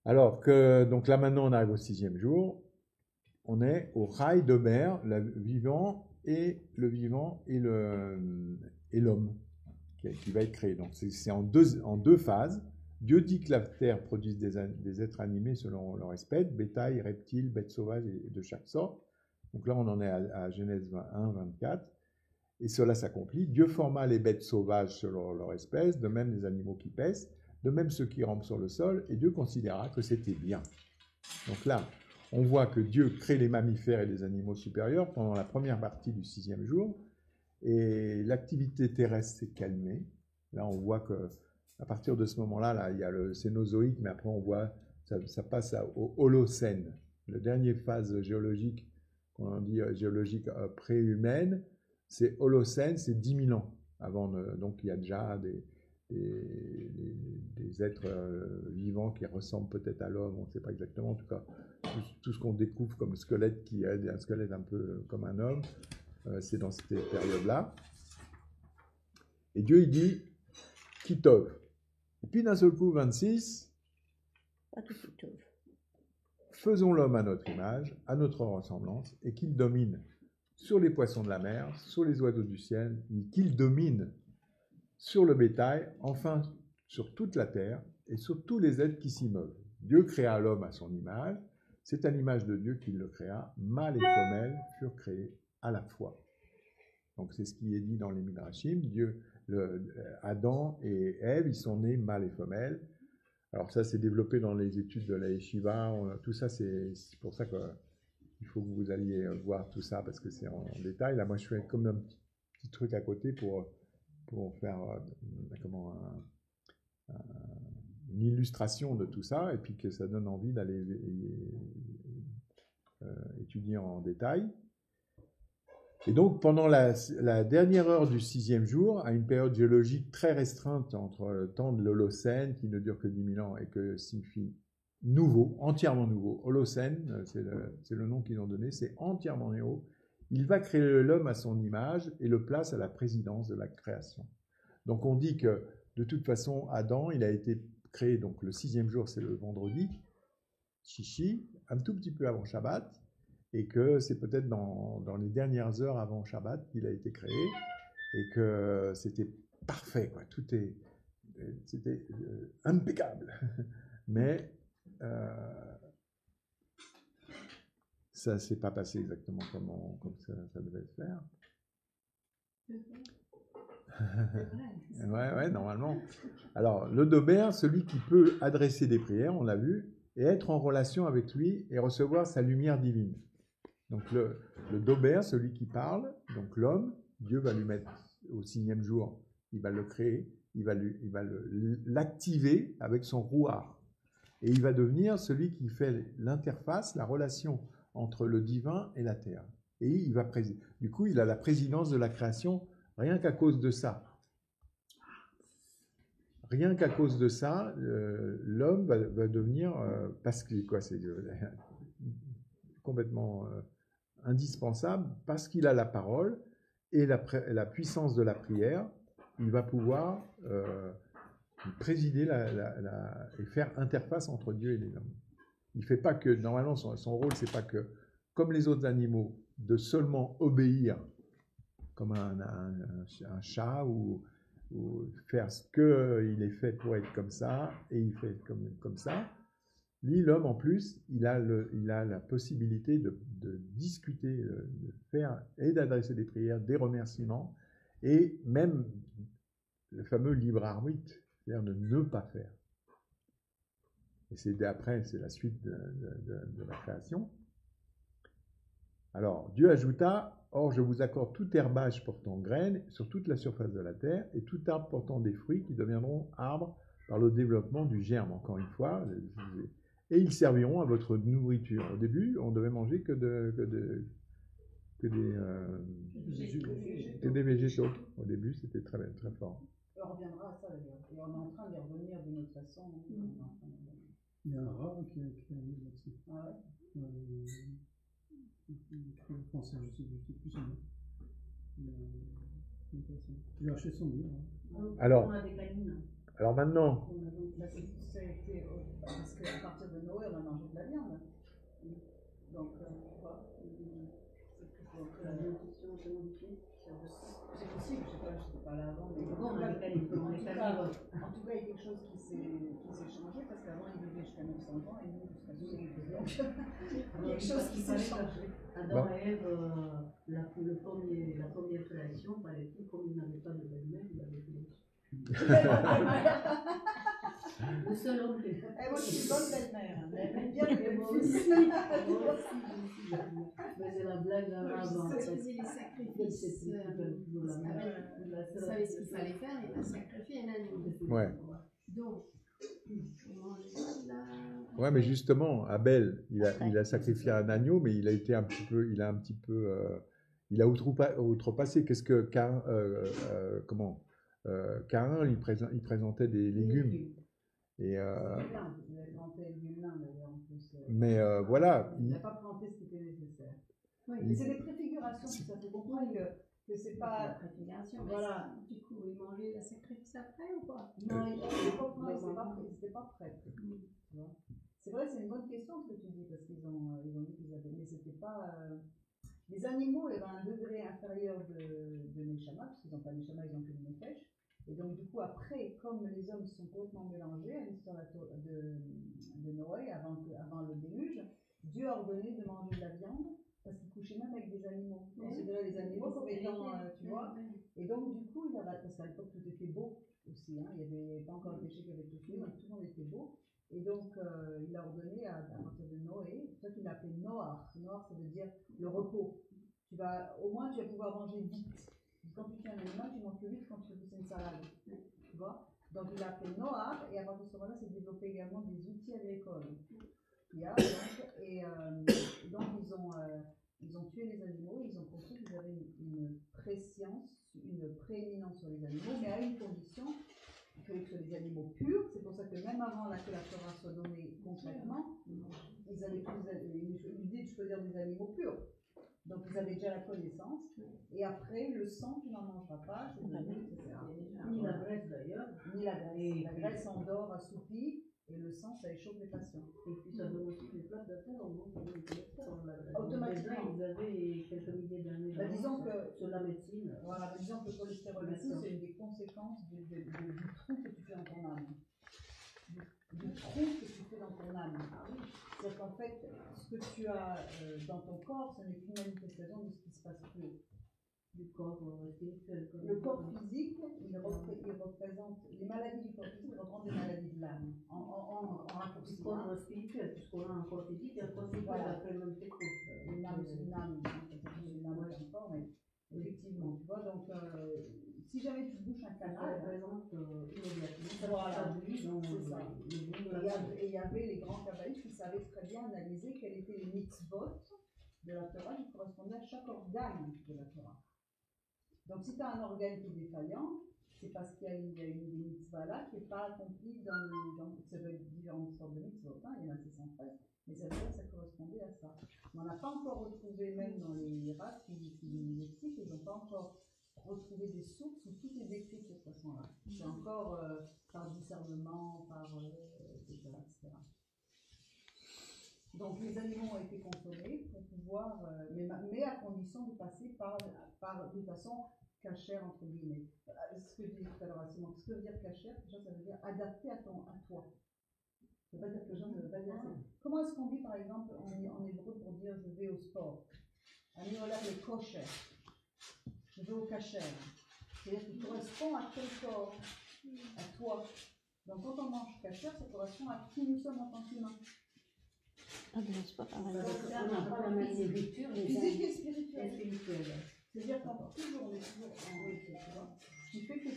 Alors donc là maintenant on arrive au 6e jour, on est au rail de mer, le vivant et l'homme qui va être créé. Donc c'est en deux phases. Dieu dit que la terre produise des êtres animés selon leur espèce, bétail, reptiles, bêtes sauvages et de chaque sorte. Donc là on en est à Genèse 21, 24. Et cela s'accomplit. Dieu forma les bêtes sauvages selon leur espèce, de même les animaux qui paissent, de même ceux qui rampent sur le sol, et Dieu considéra que c'était bien. Donc là, on voit que Dieu crée les mammifères et les animaux supérieurs pendant la première partie du 6e jour, et l'activité terrestre s'est calmée. Là, on voit que à partir de ce moment-là, il y a le Cénozoïque, mais après on voit ça passe au Holocène, la dernière phase géologique, qu'on dit géologique préhumaine. C'est Holocène, c'est 10 000 ans avant. Donc il y a déjà des êtres vivants qui ressemblent peut-être à l'homme, on ne sait pas exactement. En tout cas, tout ce qu'on découvre comme squelette, qui est un squelette un peu comme un homme, c'est dans cette période-là. Et Dieu, il dit Kitov. Et puis d'un seul coup, 26, faisons l'homme à notre image, à notre ressemblance, et qu'il domine sur les poissons de la mer, sur les oiseaux du ciel, qu'il domine sur le bétail, enfin sur toute la terre et sur tous les êtres qui s'y meuvent. Dieu créa l'homme à son image, c'est à l'image de Dieu qu'il le créa, mâle et femelle furent créés à la fois. Donc c'est ce qui est dit dans les Midrashim. Adam et Ève, ils sont nés mâles et femelles. Alors ça, c'est développé dans les études de la Yeshiva. Tout ça, c'est pour ça qu'il faut que vous alliez voir tout ça, parce que c'est en détail. Là, moi, je fais comme un petit truc à côté pour faire une illustration de tout ça, et puis que ça donne envie d'aller étudier en détail. Et donc, pendant la dernière heure du 6e jour, à une période géologique très restreinte entre le temps de l'Holocène, qui ne dure que 10 000 ans et que signifie nouveau, entièrement nouveau. Holocène, c'est le nom qu'ils ont donné, c'est entièrement nouveau. Il va créer l'homme à son image et le place à la présidence de la création. Donc, on dit que, de toute façon, Adam, il a été créé, donc le 6e jour, c'est le vendredi, Shishi, un tout petit peu avant Shabbat, et que c'est peut-être dans les dernières heures avant Shabbat qu'il a été créé, et que c'était parfait, quoi. C'était impeccable. Mais ça ne s'est pas passé exactement comme ça devait se faire. Ouais, normalement. Alors, le Dober, celui qui peut adresser des prières, on l'a vu, et être en relation avec lui et recevoir sa lumière divine. Donc le Dober, celui qui parle, donc l'homme, Dieu va lui mettre au 6e jour, il va le créer, il va l'activer avec son rouar. Et il va devenir celui qui fait l'interface, la relation entre le divin et la terre. Et il va du coup, il a la présidence de la création rien qu'à cause de ça. Rien qu'à cause de ça, l'homme va devenir, parce que quoi, c'est complètement indispensable, parce qu'il a la parole et la puissance de la prière, il va pouvoir présider et faire interface entre Dieu et les hommes. Il fait pas que, normalement, son rôle, c'est pas que, comme les autres animaux, de seulement obéir comme un chat ou faire ce qu'il est fait pour être comme ça, et il fait comme ça. Lui, l'homme, en plus, il a la possibilité de discuter, de faire et d'adresser des prières, des remerciements, et même le fameux libre arbitre, c'est-à-dire de ne pas faire. Et après, c'est la suite de la création. Alors, Dieu ajouta, « Or, je vous accorde tout herbage portant graines sur toute la surface de la terre, et tout arbre portant des fruits qui deviendront arbres par le développement du germe. » Encore une fois, et ils serviront à votre nourriture. Au début, on devait manger que des végétaux. Au début, c'était très, très fort. On reviendra à ça d'ailleurs. Et on est en train d'y revenir d'une autre façon. Il y a un rat qui a là-dessus. Ah ouais. Français, je sais plus son nom. Il a acheté son livre. Alors, on a des canines. Alors maintenant. Ça a été, parce qu'à partir de Noé, on a mangé de la viande. Donc, quoi la nutrition s'est modifiée. C'est possible, je sais pas, je n'étais pas là avant. Mais bon, on a des canines. En tout cas, il y a quelque chose qui s'est changé, parce qu'avant, il vivait jusqu'à 900 ans et nous jusqu'à 1200 ans. Il y a quelque chose qui s'est changé. Adam et Ève, la première création, comme ils n'avaient pas de belle-mère, ils avaient fait le seul homme qui est. Moi, je suis une bonne belle-mère. Elle bien que moi aussi. Mais c'est la blague avant. Ça faisait les sacrifices. Vous savez ce qu'il fallait faire, il a sacrifié un agneau. Ouais. Donc, ouais, mais justement, Abel, il a sacrifié un agneau, mais il a outrepassé. Qu'est-ce que Caïn, il présentait des légumes. Et mais voilà. Il n'a pas planté ce qui était nécessaire. Oui, mais c'est des préfigurations, ça fait comprendre que c'est pas. La préfiguration, voilà. Du coup, il mangeait la sacrifice après ou pas? Non, il n'était pas prêt. C'est vrai, c'est une bonne question ce que tu dis, parce qu'ils ont dit qu'ils avaient. Mais c'était pas. Les animaux, il y avait un degré inférieur de Neshama, parce qu'ils n'ont pas Neshama, ils ont que le Nefesh. Et donc, du coup, après, comme les hommes sont complètement mélangés à l'histoire de Noé, avant le déluge, Dieu a ordonné de manger de la viande parce qu'il couchait même avec des animaux. On considérait les animaux comme étant, tu vois. Et donc, du coup, parce qu'à l'époque, tout était beau aussi, hein, il n'y avait pas encore le péché qui avait touché, donc tout le monde était beau. Et donc, il a ordonné à partir de Noé, c'est ça qu'il a appelé Noach. Noach, ça veut dire le repos. Au moins, tu vas pouvoir manger vite. Quand tu tues un animal, tu manges plus vite quand tu fais une salade. Tu vois? Donc, il a appelé Noach, et à partir de ce moment-là, c'est développé également des outils agricoles. Donc, ils ont tué les animaux, ils ont compris qu'ils avaient une préscience, une prééminence sur les animaux, mais à une condition, il fallait que ce soit des animaux purs. C'est pour ça que même avant que la Torah soit donnée concrètement, ils avaient l'idée de choisir des animaux purs. Donc ils avaient déjà la connaissance, et après le sang tu n'en mangeras pas, c'est devenu, etc. Ni la graisse d'ailleurs. Ni la graisse. Et la graisse endort, assoupie, et le sang ça échauffe les patients. Et puis ça donne aussi des plats de terre, on mange des plats. Automatiquement. Ils avaient quelques milliers d'années disons que sur la médecine. Voilà, disons que le cholestérol aussi, c'est une des conséquences du trou que tu fais dans ton âme. Du trou que tu fais dans ton âme. C'est qu'en fait, ce que tu as dans ton corps, ce n'est qu'une manifestation de ce qui se passe plus haut. Du corps spirituel. Le corps physique, il représente les maladies du corps physique, représentent des maladies de l'âme. En raccourci. Du corps spirituel, puisqu'on a un corps physique et un corps spirituel. Voilà. Après, même c'est Une âme, c'est une âme, c'est un corps, mais effectivement, tu vois, donc si jamais tu bouches un canal, ça représente immédiatement. Voilà, c'est ça. Et il y avait les grands kabbalistes qui savaient très bien analyser quels étaient les mitzvot de la Torah qui correspondaient à chaque organe de la Torah. Donc si tu as un organe qui est défaillant, c'est parce qu'il y a une des mitzvahs là qui n'est pas accomplie ça peut être différentes sortes de mitzvot, hein, il y en a 613, mais ça veut dire que ça correspondait à ça. Mais on n'a pas encore retrouvé, même dans les races qui nous expliquent, ils n'ont pas encore retrouvé des sources où tout est décrit de cette façon-là. C'est encore par discernement, etc., etc. Donc les animaux ont été consommés pour pouvoir, mais à condition de passer par d'une façon cachère entre guillemets. Ce que je disais tout à l'heure à Simon, ce que veut dire cachère, ça veut dire adapté à toi. Ça veut pas dire que les gens ne veulent pas dire ça. Comment est-ce qu'on dit par exemple en hébreu pour dire je vais au sport? Un néolaire le kosher. Je vais au cachère. C'est-à-dire qu'il correspond à quel corps? À toi. Donc quand on mange cachère, ça correspond à qui nous sommes en tant qu'humains. Ah ben c'est pas pareil. On n'a pas la même écriture. Physique et spirituelle. C'est-à-dire qu'on est toujours en rythme, tu vois. Ce qui fait que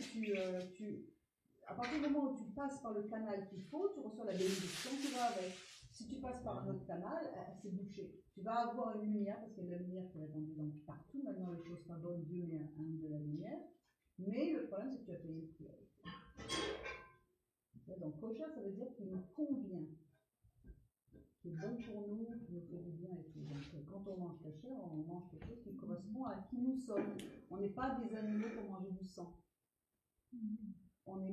à partir du moment où tu passes par le canal qu'il faut, tu reçois la bénédiction qui va avec. Si tu passes par un autre canal, c'est bouché. Tu vas avoir une lumière, parce qu'il y a de la lumière qui est répandue partout. Maintenant, les choses pas bonnes, Dieu met de la lumière. Mais le problème, c'est que tu as payé le prix avec. Donc, kosher, ça veut dire qu'il nous convient. C'est bon pour nous, qui nous fait du bien et tout. Donc, quand on mange kosher, on mange quelque chose qui correspond à qui nous sommes. On n'est pas des animaux pour manger du sang. On est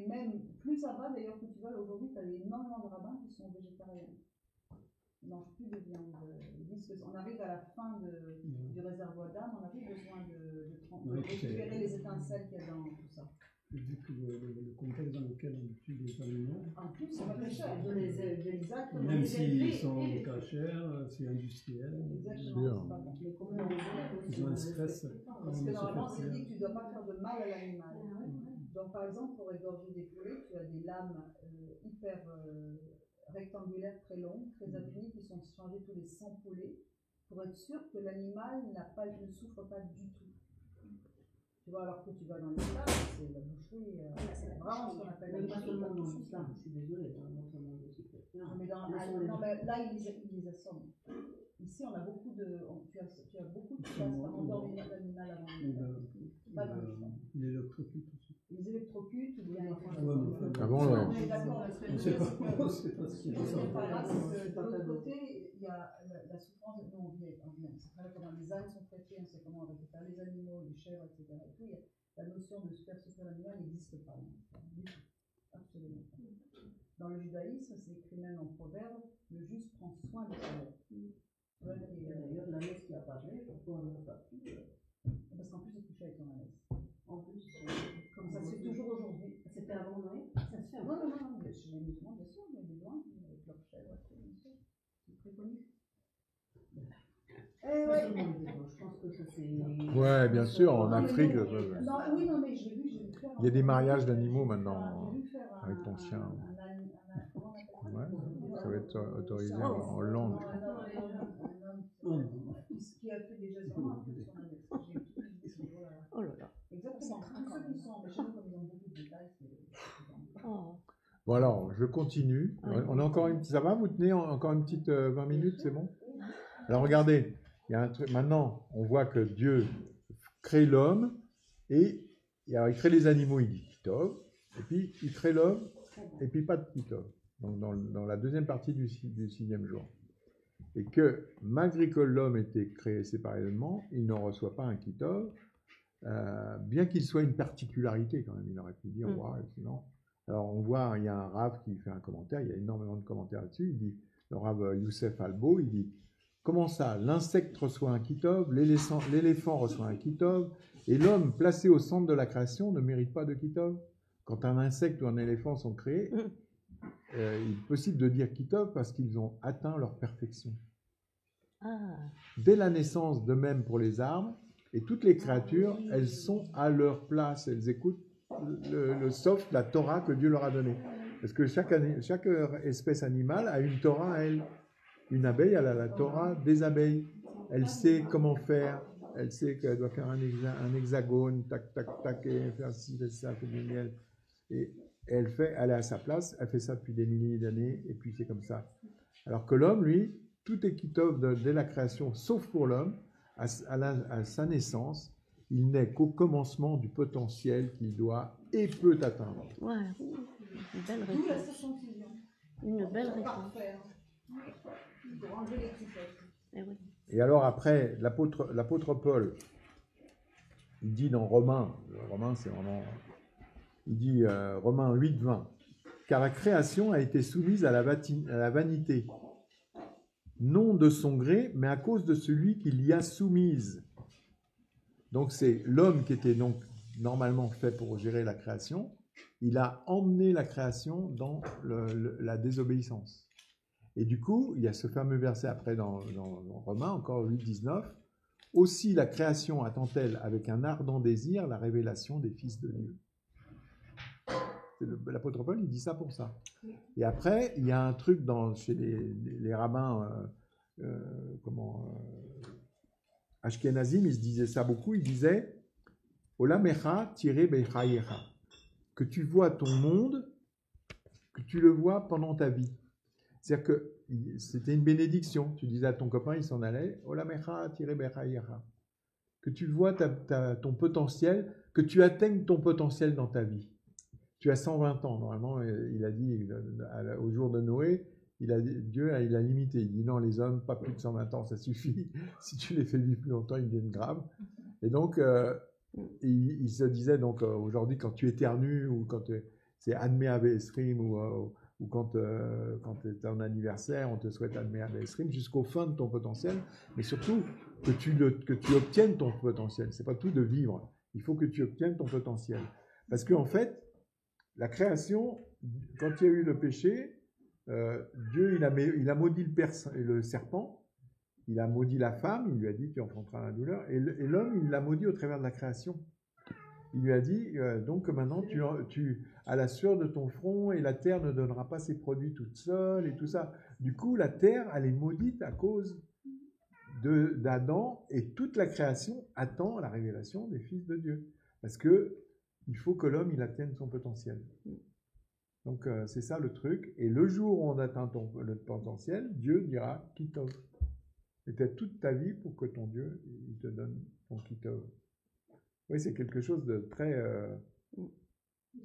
même plus ça va d'ailleurs que tu vois, aujourd'hui, tu as énormément de rabbins qui sont végétariens. Ils ne mangent plus de viande. Ils disent qu'on arrive à la fin du réservoir d'âme, on a plus besoin de récupérer les étincelles qu'il y a dans tout ça. Vu que le contexte dans lequel on tue les animaux, en plus, c'est pas très cher. Même s'ils sont cachers, c'est industriel. Exactement. Ils ont un stress. Parce que normalement, c'est dit que tu ne dois pas faire de mal à l'animal. Donc, par exemple, pour égorger des poulets, tu as des lames hyper rectangulaires, très longues, très affinies, qui sont changées tous les 100 poulets, pour être sûr que l'animal ne souffre pas du tout. Tu vois, alors que tu vas dans l'islam, c'est la boucherie, c'est vraiment ce qu'on appelle la boucherie. Pas seulement dans l'islam, je suis désolée, dans notre monde aussi chrétien. Mais là, ils les assomment. Ici, on a beaucoup de. Tu as beaucoup de place pour endormir l'animal avant de pas dans l'islam. Les électrocutes aussi. Les électrocutes ou bien. Ah bon, ouais. On est d'accord, on ne sait pas ce qui est pas grave, parce que de l'autre côté, il y a la souffrance. Nous, on vient. C'est très comment les ânes sont traités, on sait comment on récupère les animaux, les chèvres, etc. Et tout, la notion de se faire souffrir l'animal n'existe pas. Du tout. Absolument pas. Dans le judaïsme, c'est écrit même en proverbe, le juste prend soin de sa bête. D'ailleurs, la messe qui a parlé, pourquoi on n'a pas pu. Parce qu'en plus, il couchait avec son ânesse. En plus, comme ça se fait toujours aujourd'hui. C'était avant Noé? Ça se fait Non, chez les musulmans, bien sûr, il y a des gens avec leur chèvre, bien sûr. très connu. Je pense que ça c'est. Ouais, bien sûr, en Afrique. Oui, non, mais j'ai vu faire. Il y a des mariages d'animaux maintenant avec ton chien. Ouais, ça va être autorisé en Hollande. Qui a fait des gestes vraiment impressionnants. Oh là là. Exactement. Tous ceux qui sont, mais chez nous, comme ils ont beaucoup de détails, c'est. Bon alors, je continue. On a encore une. Ça va, vous tenez encore une petite 20 minutes, c'est bon? Alors regardez, il y a un truc. Maintenant, on voit que Dieu crée l'homme et alors, il crée les animaux, il dit Kitov, et puis il crée l'homme et puis pas de Kitov. Donc dans la deuxième partie du 6e jour. Et que malgré que l'homme était créé séparément, il n'en reçoit pas un Kitov, bien qu'il soit une particularité quand même. Il aurait pu dire, ouais, sinon. Alors on voit, il y a un Rav qui fait un commentaire, il y a énormément de commentaires là-dessus, il dit, le Rav Youssef Albo, il dit, comment ça, l'insecte reçoit un Kitov, l'éléphant reçoit un Kitov, et l'homme placé au centre de la création ne mérite pas de Kitov? Quand un insecte ou un éléphant sont créés, il est possible de dire Kitov parce qu'ils ont atteint leur perfection. Dès la naissance, de même pour les arbres, et toutes les créatures, elles sont à leur place, elles écoutent le soft, la Torah que Dieu leur a donnée. Parce que chaque espèce animale a une Torah à elle. Une abeille, elle a la Torah des abeilles. Elle sait comment faire. Elle sait qu'elle doit faire un hexagone, tac, tac, tac, et faire ci, faire ça, faire du miel. Et elle est à sa place, elle fait ça depuis des milliers d'années, et puis c'est comme ça. Alors que l'homme, lui, tout est kitov dès la création, sauf pour l'homme, à sa naissance, il n'est qu'au commencement du potentiel qu'il doit et peut atteindre. Ouais, une belle réponse. Une belle réponse. Et alors après, l'apôtre Paul, il dit dans Romains c'est vraiment, il dit Romains 8, 20, car la création a été soumise à la vanité, non de son gré, mais à cause de celui qui l'y a soumise. Donc c'est l'homme qui était donc normalement fait pour gérer la création, il a emmené la création dans la désobéissance. Et du coup, il y a ce fameux verset après dans Romains, encore 8, 19, aussi la création attend-elle avec un ardent désir la révélation des fils de Dieu. L'apôtre Paul, il dit ça pour ça. Et après, il y a un truc chez les rabbins, Ashkenazim, ils se disaient ça beaucoup, ils disaient Olamecha tiré bechayecha, que tu vois ton monde, que tu le vois pendant ta vie. C'est-à-dire que c'était une bénédiction. Tu disais à ton copain, il s'en allait, Olamecha tiré bechayecha, que tu vois ton potentiel, que tu atteignes ton potentiel dans ta vie. Tu as 120 ans, normalement, il a dit au jour de Noé, Dieu il a limité. Il dit non, les hommes, pas plus de 120 ans, ça suffit. Si tu les fais vivre plus longtemps, ils deviennent graves. Et donc, il se disait, donc aujourd'hui, quand tu éternues, ou quand c'est Admé Avesrim, ou quand c'est ton anniversaire, on te souhaite Admé Avesrim, jusqu'au fin de ton potentiel, mais surtout que tu obtiennes ton potentiel. C'est pas tout de vivre. Il faut que tu obtiennes ton potentiel. Parce qu'en fait, la création, quand il y a eu le péché, Dieu il a maudit le serpent, il a maudit la femme, il lui a dit tu enfanteras la douleur, et l'homme il l'a maudit au travers de la création. Il lui a dit donc maintenant tu à la sueur de ton front et la terre ne donnera pas ses produits toute seule et tout ça. Du coup la terre elle est maudite à cause d'Adam, et toute la création attend la révélation des fils de Dieu parce que il faut que l'homme il atteigne son potentiel. Donc c'est ça le truc. Et le jour où on atteint le potentiel, Dieu dira Kitov. Et tu as toute ta vie pour que ton Dieu il te donne ton Kitov. Oui, c'est quelque chose de très.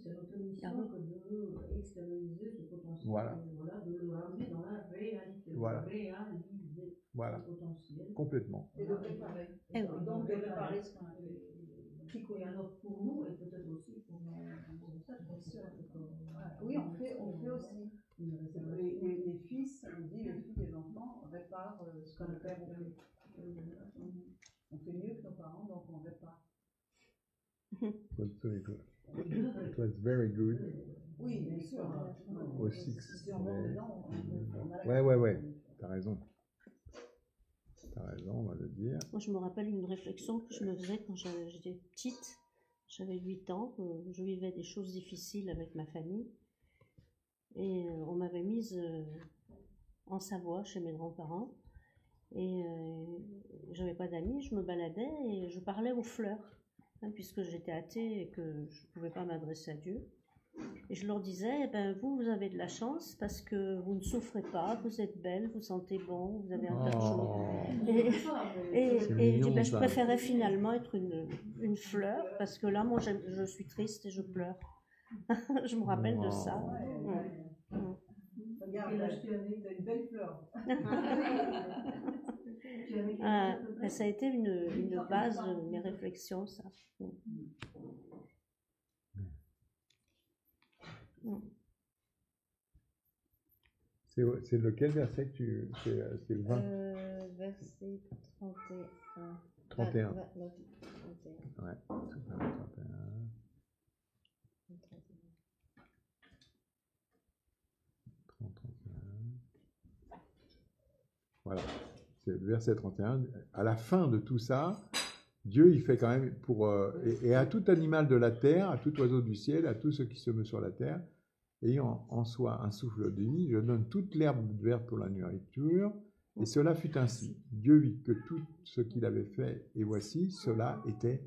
C'est notre mission que de extérioriser ce potentiel. Voilà. De le ramener dans la réalité. Voilà. Réaliser voilà. le potentiel. Complètement. Et de préparer. Donc de préparer ce qu'on a fait. Alors pour nous et peut-être aussi pour nos oui, on fait aussi. Les fils, on dit les filles des enfants réparent ce qu'on père a fait. On fait mieux que nos parents, donc on répare. It was very good. Oui, bien sûr. Au 6. Si on va dedans, on a Ouais. t'as raison. T'as raison, on va le dire. Moi, je me rappelle une réflexion que je me faisais quand j'étais petite. J'avais 8 ans, je vivais des choses difficiles avec ma famille. Et on m'avait mise en Savoie, chez mes grands-parents. Et j'avais pas d'amis, je me baladais et je parlais aux fleurs, hein, puisque j'étais athée et que je ne pouvais pas m'adresser à Dieu. Et je leur disais, eh ben, vous avez de la chance parce que vous ne souffrez pas, vous êtes belle, vous sentez bon, vous avez un tas de choses. Et je dis, ben, je préférais finalement être une fleur parce que là, moi, je suis triste et je pleure. Je me rappelle de ça. Regarde, t'as une belle fleur. Ça a été une base de mes réflexions, ça. C'est lequel verset que tu... C'est le 20 verset 31. 31. 31. Ouais, 31. Voilà, c'est le verset 31. À la fin de tout ça, Dieu, il fait quand même pour... et à tout animal de la terre, à tout oiseau du ciel, à tout ce qui se meut sur la terre, ayant en soi un souffle de vie, je donne toute l'herbe verte pour la nourriture. Et cela fut ainsi. Dieu vit que tout ce qu'il avait fait, et voici, cela était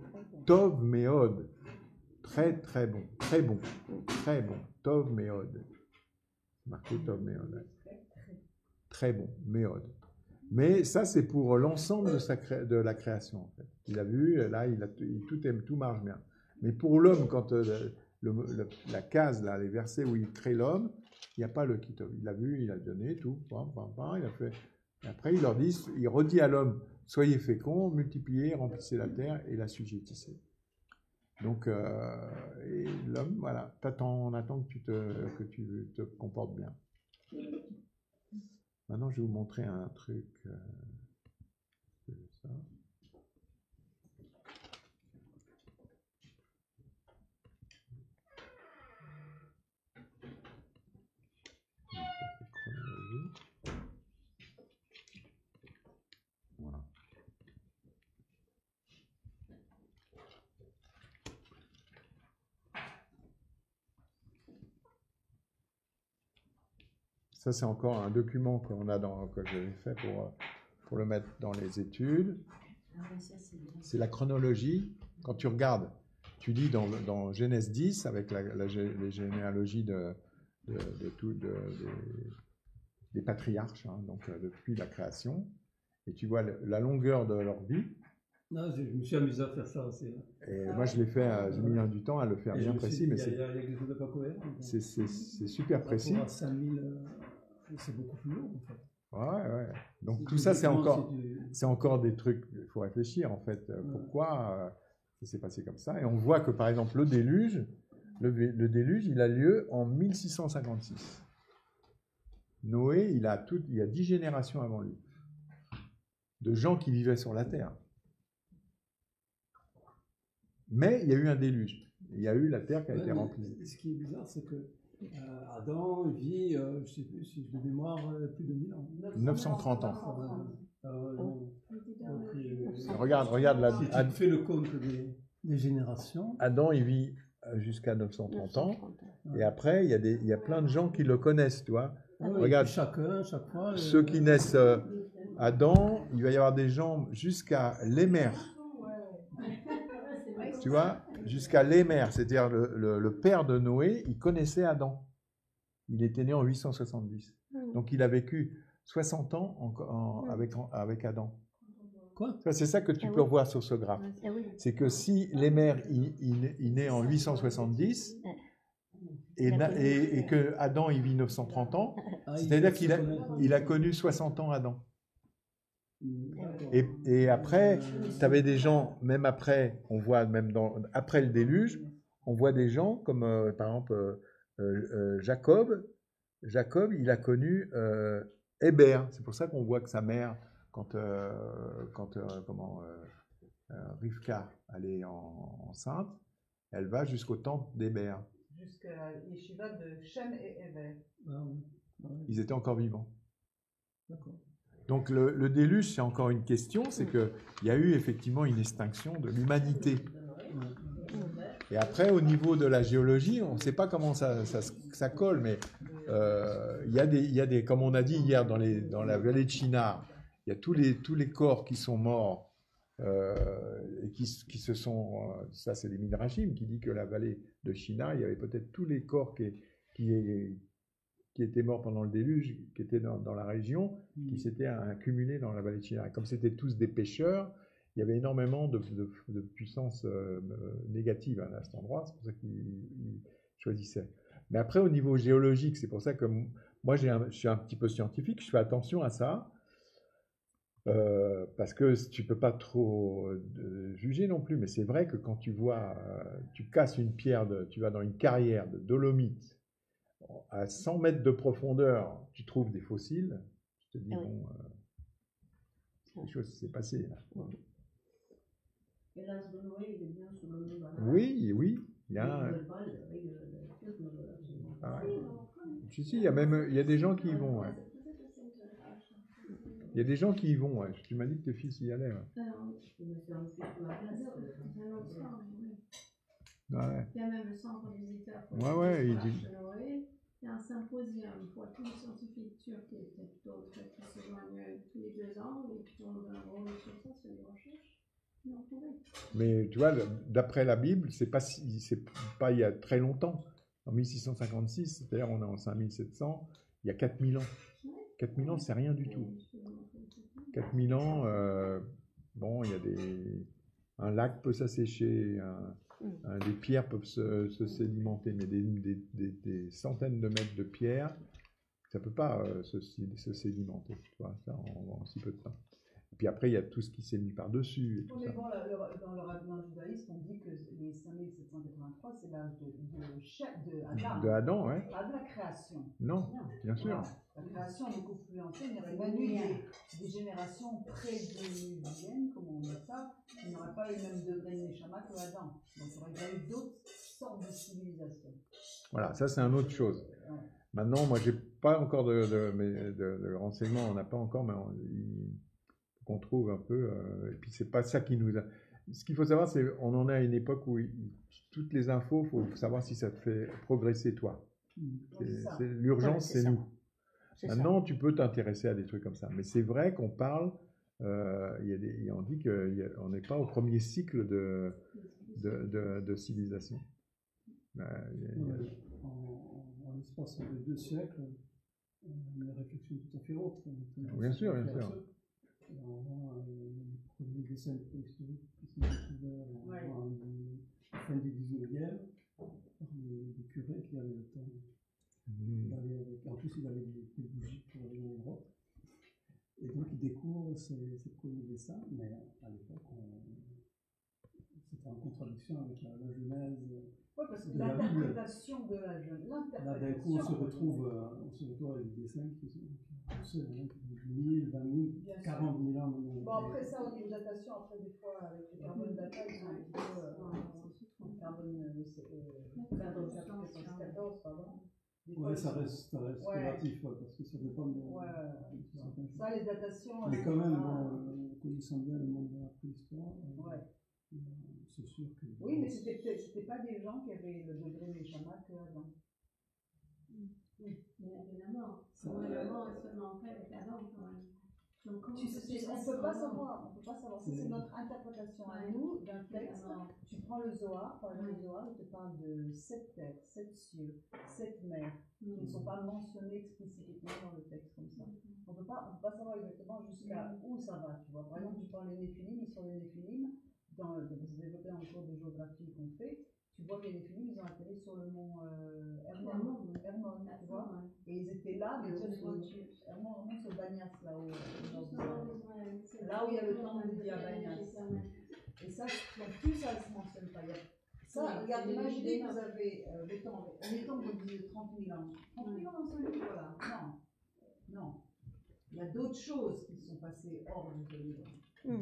Tov Méod. Très, très bon. Très bon. Très bon. Tov Méod. Marqué Tov Méod. Très bon. Méod. Mais ça, c'est pour l'ensemble de la création, en fait. Il a vu, là, tout marche bien. Mais pour l'homme, quand la case, là, les versets où il crée l'homme, il n'y a pas le kitov. Il a vu, il a donné tout, il a fait. Et après, il redit à l'homme, soyez féconds, multipliez, remplissez la terre et la sujettissez. Donc, et l'homme, voilà, on attend que tu te comportes bien. Maintenant, je vais vous montrer un truc. Ça. Voilà. Ça, c'est encore un document que j'avais fait pour le mettre dans les études. C'est la chronologie. Quand tu regardes, tu lis dans Genèse 10, avec les généalogies des patriarches, hein, donc depuis la création, et tu vois la longueur de leur vie. Non, je me suis amusé à faire ça aussi. Et moi, je l'ai fait, j'ai mis du temps à le faire bien précis, mais il y a quelque chose de pas cohérent. C'est super précis. Pour 5000, c'est beaucoup plus long, en fait. Ouais. Donc tout ça, c'est encore des trucs, il faut réfléchir, en fait. Pourquoi ça s'est passé comme ça? Et on voit que, par exemple, le déluge, il a lieu en 1656. Noé, il y a 10 générations avant lui, de gens qui vivaient sur la terre. Mais il y a eu un déluge. Il y a eu la terre qui a été remplie. Ce qui est bizarre, c'est que Adam vit, je ne sais plus si je de mémoire, plus de 1000 ans. 930 ans. Regarde là. Si tu fais le compte des générations. Adam, il vit jusqu'à 930 ans. Et après, il y a plein de gens qui le connaissent, tu vois. Regarde, chaque fois. Ceux qui naissent Adam, il va y avoir des gens jusqu'à Lémer. Tu vois, jusqu'à Lémer, c'est-à-dire le père de Noé, il connaissait Adam. Il était né en 870. Donc il a vécu 60 ans avec Adam. Quoi? C'est ça que tu peux voir sur ce graphe. C'est que si Lémer, il naît en 870 et que Adam, il vit 930 ans, c'est-à-dire qu'il a connu 60 ans Adam. Et après, tu avais des gens, même après, on voit même après le déluge, on voit des gens comme par exemple Jacob. Jacob, il a connu Hébert. C'est pour ça qu'on voit que sa mère, quand Rivka elle est enceinte, elle va jusqu'au temple d'Hébert. Jusqu'à la yeshiva de Shem et Héber. Ils étaient encore vivants. D'accord. Donc le déluge, c'est encore une question, c'est qu'il y a eu effectivement une extinction de l'humanité. Et après, au niveau de la géologie, on ne sait pas comment ça colle, mais il y a des, comme on a dit hier dans la vallée de Shinar, il y a tous les corps qui sont morts et qui se sont... ça, c'est les Midrashim qui dit que la vallée de Shinar, il y avait peut-être tous les corps qui étaient morts pendant le déluge, qui étaient dans la région, qui s'étaient accumulés dans la vallée de Shinar. Et comme c'était tous des pêcheurs, il y avait énormément de puissance négative à cet endroit, c'est pour ça qu'ils choisissaient. Mais après, au niveau géologique, c'est pour ça que moi, je suis un petit peu scientifique, je fais attention à ça, parce que tu peux pas trop juger non plus, mais c'est vrai que quand tu vois, tu casses une pierre, tu vas dans une carrière de dolomite, à 100 mètres de profondeur, tu trouves des fossiles, tu te dis, bon, quelque chose s'est passé là. Et l'âge de Noé, il est bien sur le même barrage. Oui, il y a... Si, il y a des gens qui y vont, ouais. Il y a des gens qui y vont, ouais. Tu m'as dit que tes fils y allaient, ouais. Ouais. Il y a même le centre visiteur pour ouais, il y a un symposium pour tous les scientifiques turcs et d'autres qui se joignent tous les 2 ans et qui ont un rôle sur ça, sur les recherches. Mais tu vois, d'après la Bible, c'est pas il y a très longtemps. En 1656, c'est-à-dire on est en 5700, il y a 4000 ans. 4000 ans, c'est rien du tout. 4000 ans, bon, il y a un lac peut s'assécher, des pierres peuvent se sédimenter, mais des centaines de mètres de pierres, ça ne peut pas se sédimenter, tu vois, ça, en si peu de temps. Et puis après, il y a tout ce qui s'est mis par-dessus. Bon, mais bon, dans le judaïsme, on dit que les 5783, c'est l'âge de Adam. De Adam, ouais. Pas de la création. Non, bien sûr. Voilà. La création est beaucoup plus ancienne. Il y aurait même eu des générations pré-diluviennes, comme on dit ça, qui n'auraient pas eu le même degré de Neshama que Adam. Donc il y aurait eu d'autres sortes de civilisations. Voilà, ça c'est une autre chose. Ouais. Maintenant, moi, j'ai pas encore de renseignements, on n'a pas encore, mais qu'on trouve un peu. Et puis c'est pas ça qui nous a. Ce qu'il faut savoir, c'est on en est à une époque où toutes les infos, il faut savoir si ça te fait progresser toi. L'urgence, c'est nous. Maintenant, tu peux t'intéresser à des trucs comme ça. Mais c'est vrai qu'on parle, on dit qu'on n'est pas au premier cycle de civilisation. En l'espace de 2 siècles, une réflexion tout à fait autre. Bien sûr, bien sûr. On voit les premiers dessins préhistoriques qui sont découverts en fin du 19e par des curés qui avaient le temps d'aller avec. En plus, ils avaient des bougies pour aller dans les grottes. Et donc, ils découvrent ces premiers dessins, mais à l'époque, c'était en contradiction avec la Genèse. Oui, parce que l'interprétation de la Genèse. Là, d'un coup, on se retrouve avec des dessins qui sont 1000, 20 000, 40 000 ans. Bon, après ça, au niveau de datation, après, des fois, avec le carbone data, ils sont un petit peu. Carbone 14, pardon. Oui, ça reste relatif, parce que ça dépend de. Ça, les datations. Mais quand même, connaissant bien le monde de la préhistoire. C'est sûr que... Oui, mais c'était pas des gens qui avaient le degré Neshama que Adam. Oui, mais la mort. La mort est seulement après avec Adam quand même. Donc, on ne peut pas savoir. C'est notre interprétation à nous d'un texte. Tu prends le Zohar, par exemple, le Zohar, il te parle de 7 terres, 7 cieux, 7 mers, qui ne sont pas mentionnés explicitement dans le texte comme ça. On ne peut pas savoir exactement jusqu'à où ça va. Tu vois. Par exemple, tu prends les Néphilim, sur les Néphilim, c'est développé dans le cours de géographie qu'on fait, tu vois que les Néphilim, ils ont atterri sur le mont Hermon, tu vois, et ils étaient là, mais Hermon, sur Banias, là où il y a le temple dédié à Banias. Et ça, non plus, ça ne se mentionne pas. Ça, regarde, imaginez que vous avez le temps, admettons que vous dites 30 000 ans. 30 000 ans dans ce livre, voilà. Non. Il y a d'autres choses qui sont passées hors de ce livre. Il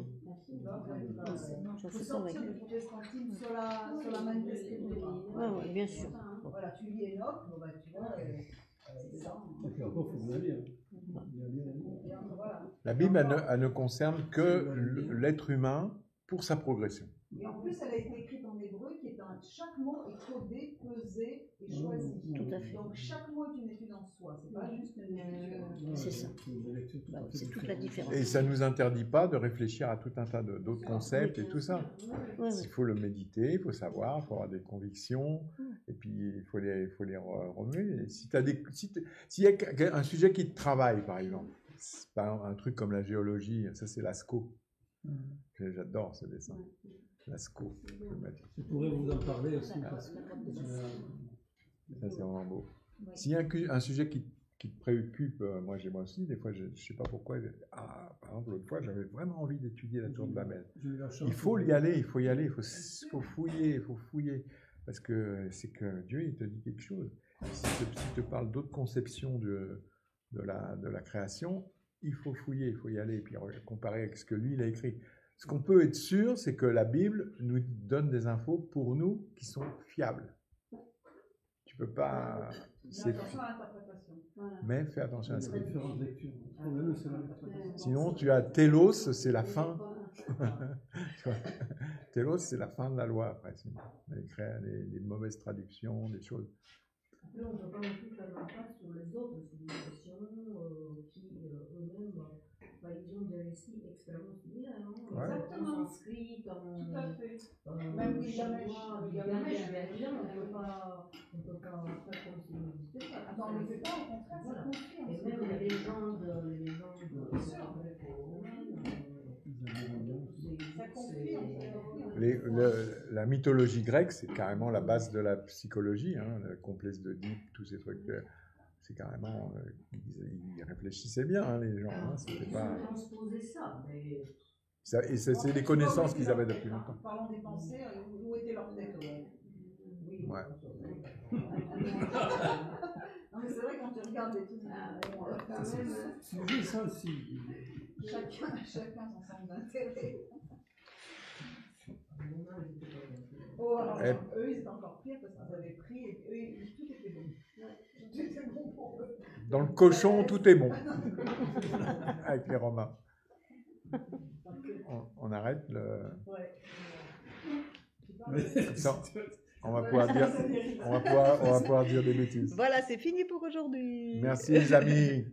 faut sortir du protestantisme sur la manuscriture. Oui, bien sûr. Voilà, tu lis Enoch, bon, bah, tu vois, dedans. Et puis encore, il faut bien lire. Voilà. La Bible, elle ne concerne que l'être humain pour sa progression. Et en plus, elle a été écrite en hébreu, chaque mot est codé, pesé et choisi. Tout à fait. Donc chaque mot est une étude en soi, c'est pas juste une lecture. C'est ça. C'est toute la différence. Et ça ne nous interdit pas de réfléchir à tout un tas d'autres concepts et tout ça. Il faut le méditer, il faut savoir, il faut avoir des convictions, et puis il faut les remuer. Et s'il y a un sujet qui te travaille, par exemple, c'est pas un truc comme la géologie, ça c'est Lascaux. J'adore ce dessin. Lascaux. Je pourrais vous en parler aussi. Ça c'est vraiment beau. S'il y a un sujet qui te préoccupe, moi aussi, des fois je ne sais pas pourquoi, par exemple l'autre fois j'avais vraiment envie d'étudier la tour de Babel. Il faut y aller, il faut fouiller, parce que c'est que Dieu il te dit quelque chose. S'il te parle d'autres conceptions de la création, il faut fouiller, il faut y aller, et puis comparer avec ce que lui il a écrit. Ce qu'on peut être sûr, c'est que la Bible nous donne des infos pour nous qui sont fiables. Tu peux pas... Attention à l'interprétation. Mais fais attention à ce que tu fais. Sinon, tu as télos, c'est la fin. Télos, c'est la fin de la loi, après. Les mauvaises traductions, des choses. Après, on ne peut pas non plus faire l'impasse sur les autres civilisations qui, eux-mêmes, ils ont des récits extrêmement similaires. Exactement. En sanskrit, Tout à fait. même Gilgamesh, on ne peut pas faire comme si on n'existait pas. Non, on ne le fait pas, au contraire, ça confirme. Et même les légendes ça confirme. La mythologie grecque, c'est carrément la base de la psychologie, le complexe d'Oedipe, tous ces trucs. C'est carrément, ils réfléchissaient bien, les gens. C'était pas... transposer ça, mais... Et c'est des connaissances qu'ils avaient depuis longtemps. Parlons des pensées, où était leur tête? Oui. Ouais. Non, mais c'est vrai, quand tu regardes les trucs, c'est ça aussi. Chacun son centre d'intérêt. Oh, alors, eux, ils étaient encore pires parce qu'ils avaient pris et eux, tout était bon. Tout était bon pour eux. Dans le cochon, tout est bon. Avec les Romains. On arrête le... Ça, on va pouvoir dire des bêtises. Voilà, c'est fini pour aujourd'hui. Merci les amis.